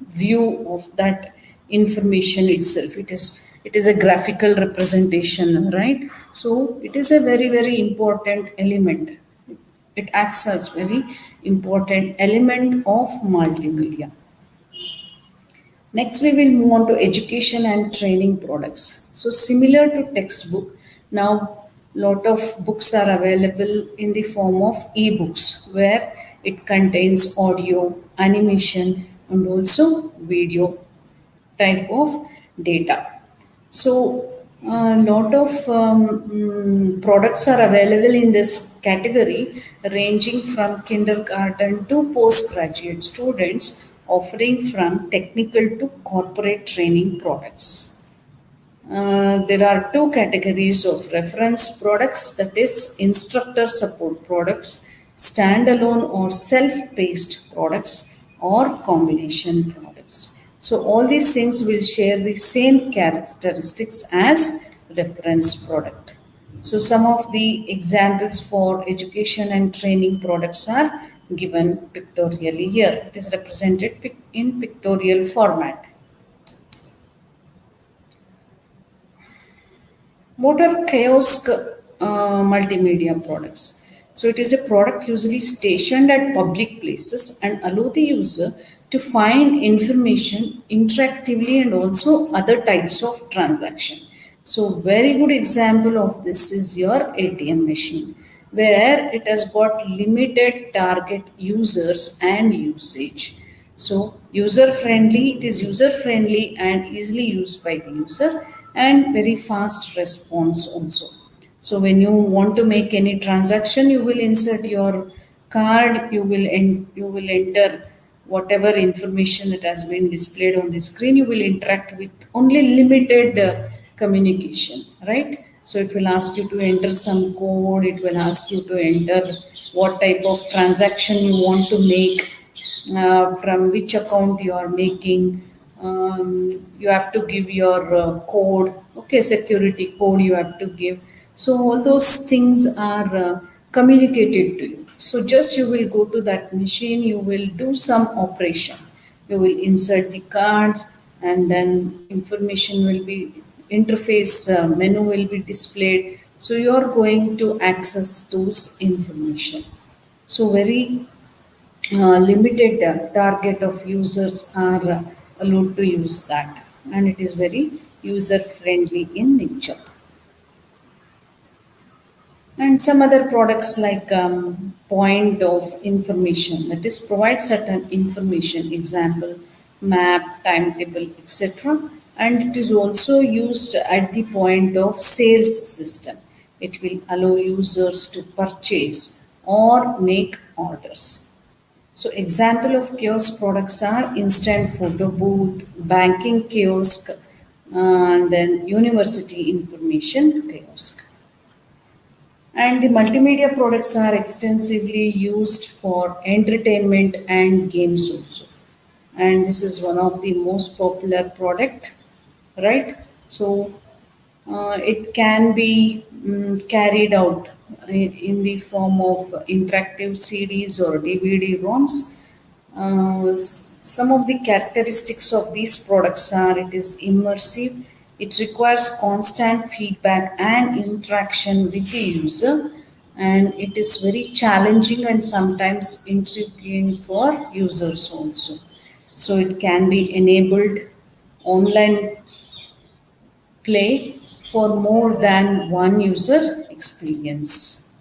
view of that information itself. It is a graphical representation, right? So it is a very important element. It acts as very important element of multimedia. Next, we will move on to education and training products. So, similar to textbook, now lot of books are available in the form of e-books, where it contains audio, animation, and also video type of data. So, a lot of products are available in this category, ranging from kindergarten to postgraduate students, offering from technical to corporate training products. There are two categories of reference products, that is, instructor support products, standalone or self paced products, or combination products. So, all these things will share the same characteristics as reference product. So, some of the examples for education and training products are given pictorially here. It is represented in pictorial format. What are kiosk multimedia products? So it is a product usually stationed at public places and allow the user to find information interactively and also other types of transaction. So very good example of this is your ATM machine, where it has got limited target users and usage. So it is user friendly and easily used by the user, and very fast response also. So when you want to make any transaction, you will insert your card, you will enter whatever information that has been displayed on the screen. You will interact with only limited communication, right? So it will ask you to enter some code. It will ask you to enter what type of transaction you want to make, from which account you are making. You have to give your code, okay, security code you have to give. So all those things are communicated to you. So just you will go to that machine, you will do some operation, you will insert the cards, and then information will be interface menu will be displayed. So you are going to access those information. So very limited target of users are allowed to use that, and it is very user friendly in nature. And some other products like point of information, that is provide certain information, example map, timetable, etc. And it is also used at the point of sales system. It will allow users to purchase or make orders. So example of kiosk products are instant photo booth, banking kiosk, and then university information kiosk. And the multimedia products are extensively used for entertainment and games also. And this is one of the most popular product, right? So it can be carried out in the form of interactive CDs or DVD ROMs. Some of the characteristics of these products are: it is immersive, it requires constant feedback and interaction with the user, and it is very challenging and sometimes intriguing for users also. So it can be enabled online play for more than one user experience.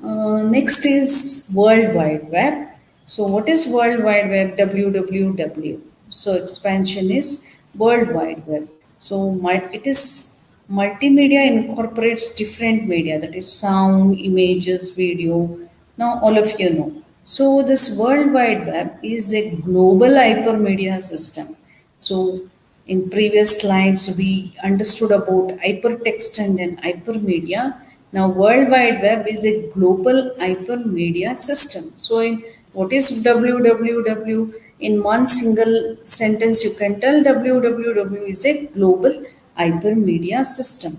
Next is World Wide Web. So, what is World Wide Web? WWW. So, expansion is World Wide Web. So, it is multimedia incorporates different media, that is sound, images, video. Now, all of you know. So, this World Wide Web is a global hypermedia system. So, in previous slides, we understood about hypertext and then hypermedia. Now, World Wide Web is a global hypermedia system. So, what is WWW? In one single sentence, you can tell WWW is a global hypermedia system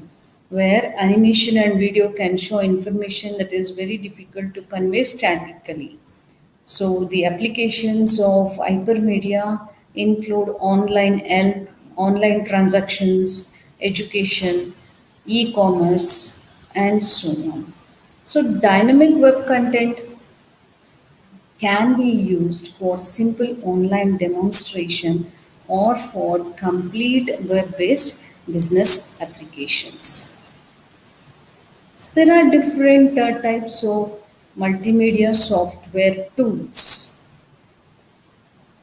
where animation and video can show information that is very difficult to convey statically. So the applications of hypermedia include online help, online transactions, education, e-commerce, and so on. So dynamic web content can be used for simple online demonstration or for complete web-based business applications. So there are different types of multimedia software tools.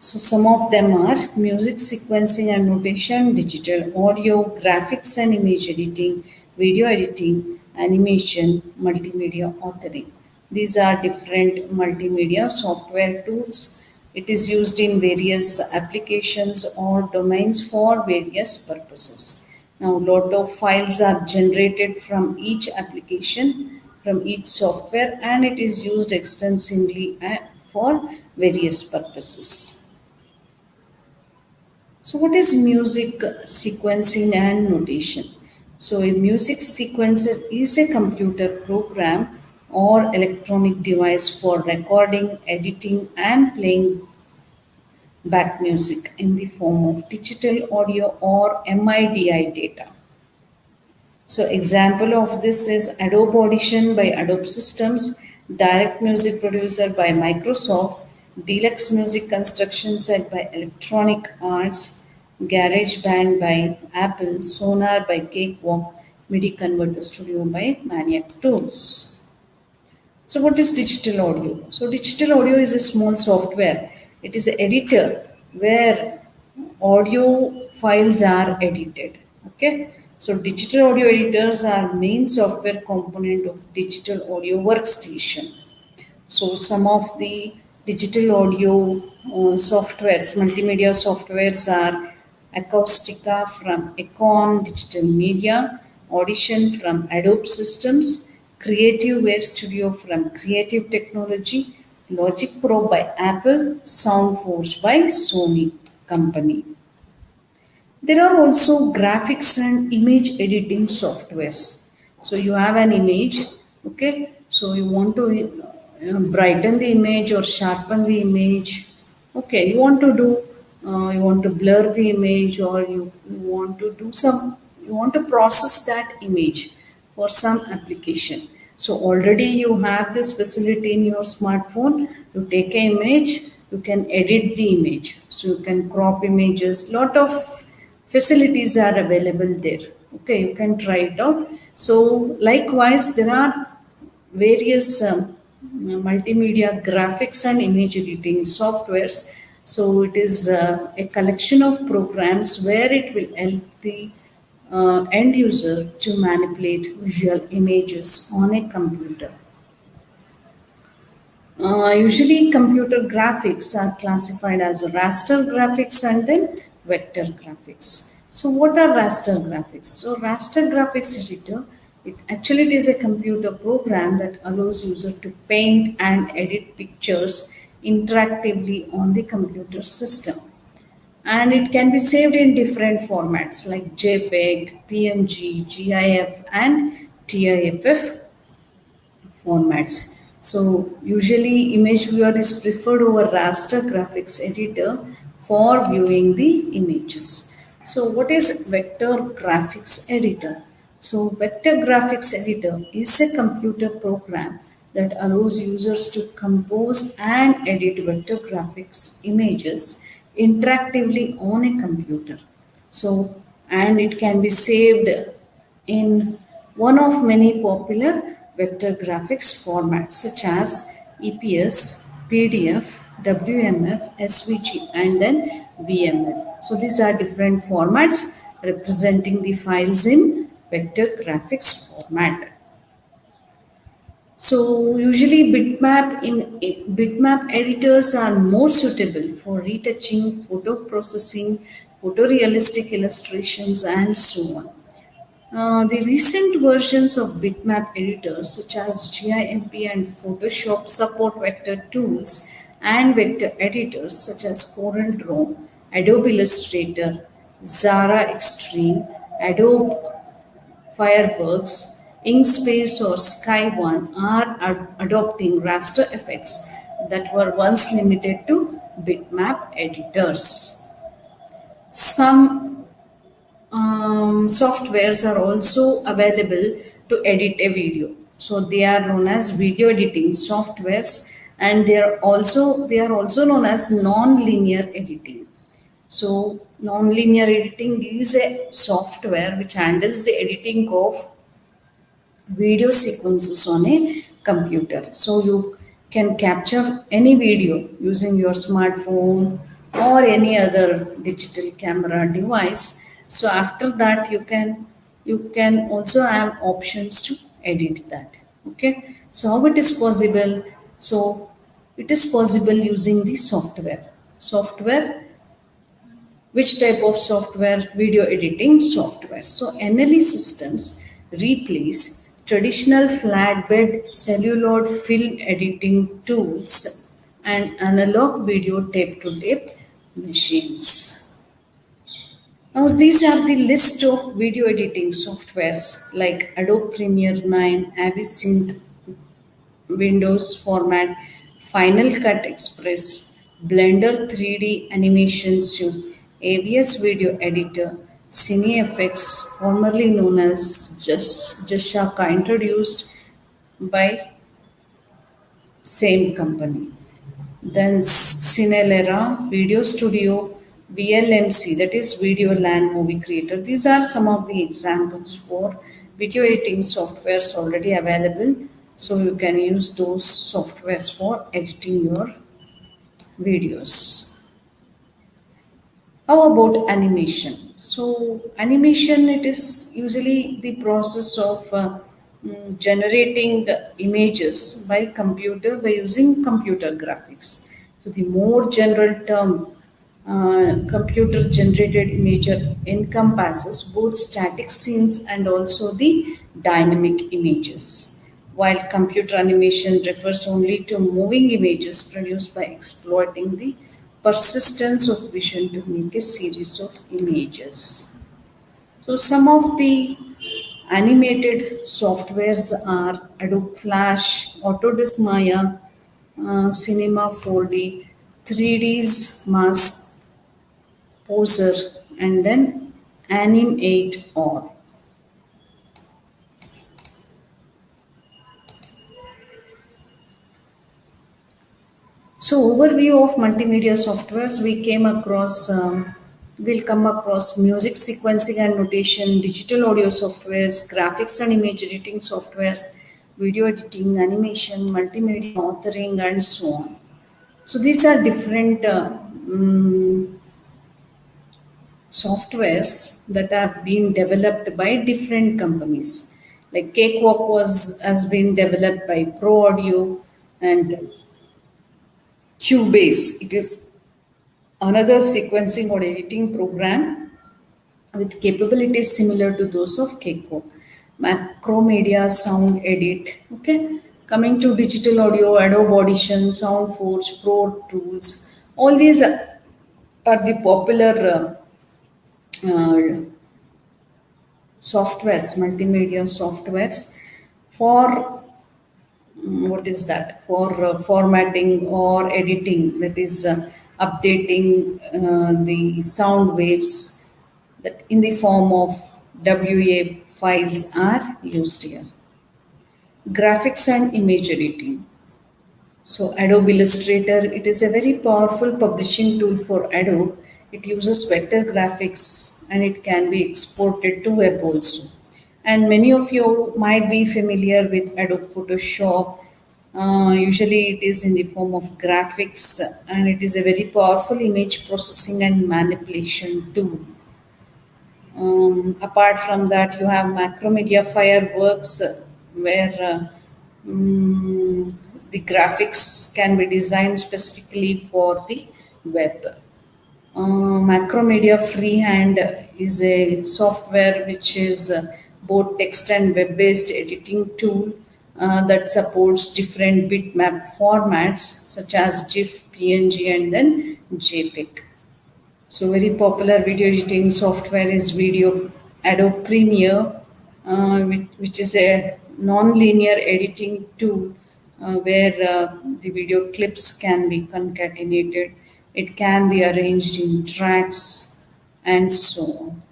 So some of them are music sequencing and notation, digital audio, graphics and image editing, video editing, animation, multimedia authoring. These are different multimedia software tools. It is used in various applications or domains for various purposes. Now, a lot of files are generated from each application, from each software, and it is used extensively for various purposes. So, what is music sequencing and notation? So, a music sequencer is a computer program or electronic device for recording, editing, and playing back music in the form of digital audio or MIDI data. So example of this is Adobe Audition by Adobe Systems, Direct Music Producer by Microsoft, Deluxe Music Construction Set by Electronic Arts, GarageBand by Apple, Sonar by Cakewalk, MIDI Converter Studio by Maniac Tools. So what is digital audio? So digital audio is a small software. It is an editor where audio files are edited. Okay. So digital audio editors are main software component of digital audio workstation. So some of the digital audio softwares, multimedia softwares are Acoustica from Econ Digital Media, Audition from Adobe Systems, Creative Wave Studio from Creative Technology, Logic Pro by Apple, Soundforge by Sony company. There are also graphics and image editing softwares. So you have an image, okay? So you want to brighten the image or sharpen the image. Okay, you want to blur the image, or you want to do some, you want to process that image for some application. So already you have this facility in your smartphone. You take an image, you can edit the image. So you can crop images, lot of facilities are available there. Okay, you can try it out. So likewise, there are various multimedia graphics and image editing softwares. So it is a collection of programs where it will help the end user to manipulate visual images on a computer. Usually computer graphics are classified as raster graphics and then vector graphics. So what are raster graphics? So raster graphics editor, it is a computer program that allows user to paint and edit pictures interactively on the computer system. And it can be saved in different formats like JPEG, PNG, GIF and TIFF formats. So usually image viewer is preferred over raster graphics editor for viewing the images. So what is vector graphics editor? So vector graphics editor is a computer program that allows users to compose and edit vector graphics images interactively on a computer. So, and it can be saved in one of many popular vector graphics formats such as EPS, PDF, WMF, SVG, and then VML. So these are different formats representing the files in vector graphics format. So usually bitmap editors are more suitable for retouching, photo processing, photorealistic illustrations, and so on. The recent versions of bitmap editors such as GIMP and Photoshop support vector tools and vector editors such as CorelDRAW, Adobe Illustrator, Zara Extreme, Adobe Fireworks, Inkspace or Sky1 are adopting raster effects that were once limited to bitmap editors. Some softwares are also available to edit a video. So they are known as video editing softwares, and they are also known as non-linear editing. So non-linear editing is a software which handles the editing of video sequences on a computer. So you can capture any video using your smartphone or any other digital camera device. So after that you can also have options to edit that. Okay. So how it is possible? So it is possible using the software. Software, which type of software? Video editing software. So NLE systems replace traditional flatbed celluloid film editing tools and analog video tape to tape machines. Now these are the list of video editing softwares like Adobe Premiere 9, Avisynth, Windows Format, Final Cut Express, Blender 3D Animation Suite, AVS Video Editor, CineFX, formerly known as Jashaka, introduced by same company. Then Cinelera, Video Studio, VLMC, that is Video Land Movie Creator. These are some of the examples for video editing softwares already available. So you can use those softwares for editing your videos. How about animation? So animation, it is usually the process of generating the images by computer by using computer graphics. So the more general term, computer generated image encompasses both static scenes and also the dynamic images, while computer animation refers only to moving images produced by exploiting the persistence of vision to make a series of images. So some of the animated softwares are Adobe Flash, Autodesk Maya, Cinema 4D, 3Ds Mask Poser, and then Animate All. So overview of multimedia softwares, we'll come across music sequencing and notation, digital audio softwares, graphics and image editing softwares, video editing, animation, multimedia authoring, and so on. So these are different softwares that have been developed by different companies. Like Cakewalk has been developed by Pro Audio, and Cubase. It is another sequencing or editing program with capabilities similar to those of Cakewalk. Macromedia Sound Edit. Okay. Coming to digital audio, Adobe Audition, SoundForge, Pro Tools. All these are the popular softwares, multimedia softwares for what is that? For formatting or editing, that is updating the sound waves that in the form of WA files are used here. Graphics and image editing. So Adobe Illustrator, it is a very powerful publishing tool for Adobe. It uses vector graphics and it can be exported to web also. And many of you might be familiar with Adobe Photoshop. Usually it is in the form of graphics and it is a very powerful image processing and manipulation tool. Apart from that, you have Macromedia Fireworks, where the graphics can be designed specifically for the web. Macromedia Freehand is a software which is both text and web-based editing tool that supports different bitmap formats such as GIF, PNG, and then JPEG. So very popular video editing software is Video Adobe Premiere, which is a non-linear editing tool where the video clips can be concatenated. It can be arranged in tracks and so on.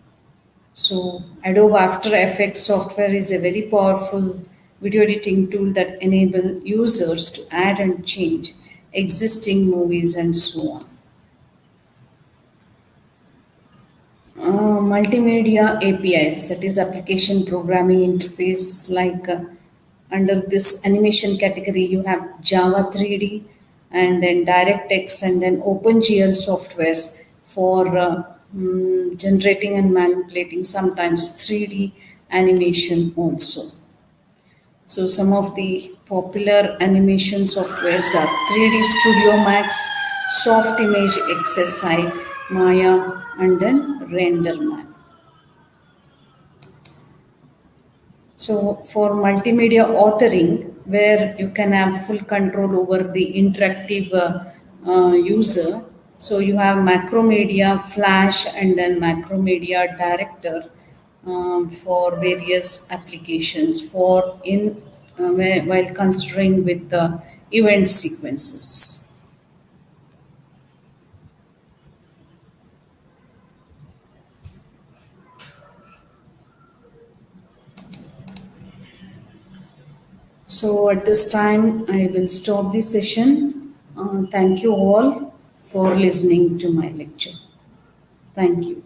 So Adobe After Effects software is a very powerful video editing tool that enable users to add and change existing movies and so on. Multimedia APIs, that is application programming interface, like under this animation category you have Java 3D and then DirectX and then OpenGL softwares for generating and manipulating sometimes 3D animation also. So some of the popular animation softwares are 3D Studio Max, Softimage XSI, Maya, and then RenderMan. So for multimedia authoring, where you can have full control over the interactive user, so you have Macromedia Flash and then Macromedia Director for various applications for while considering with the event sequences. So at this time, I will stop the session. Thank you all for listening to my lecture. Thank you.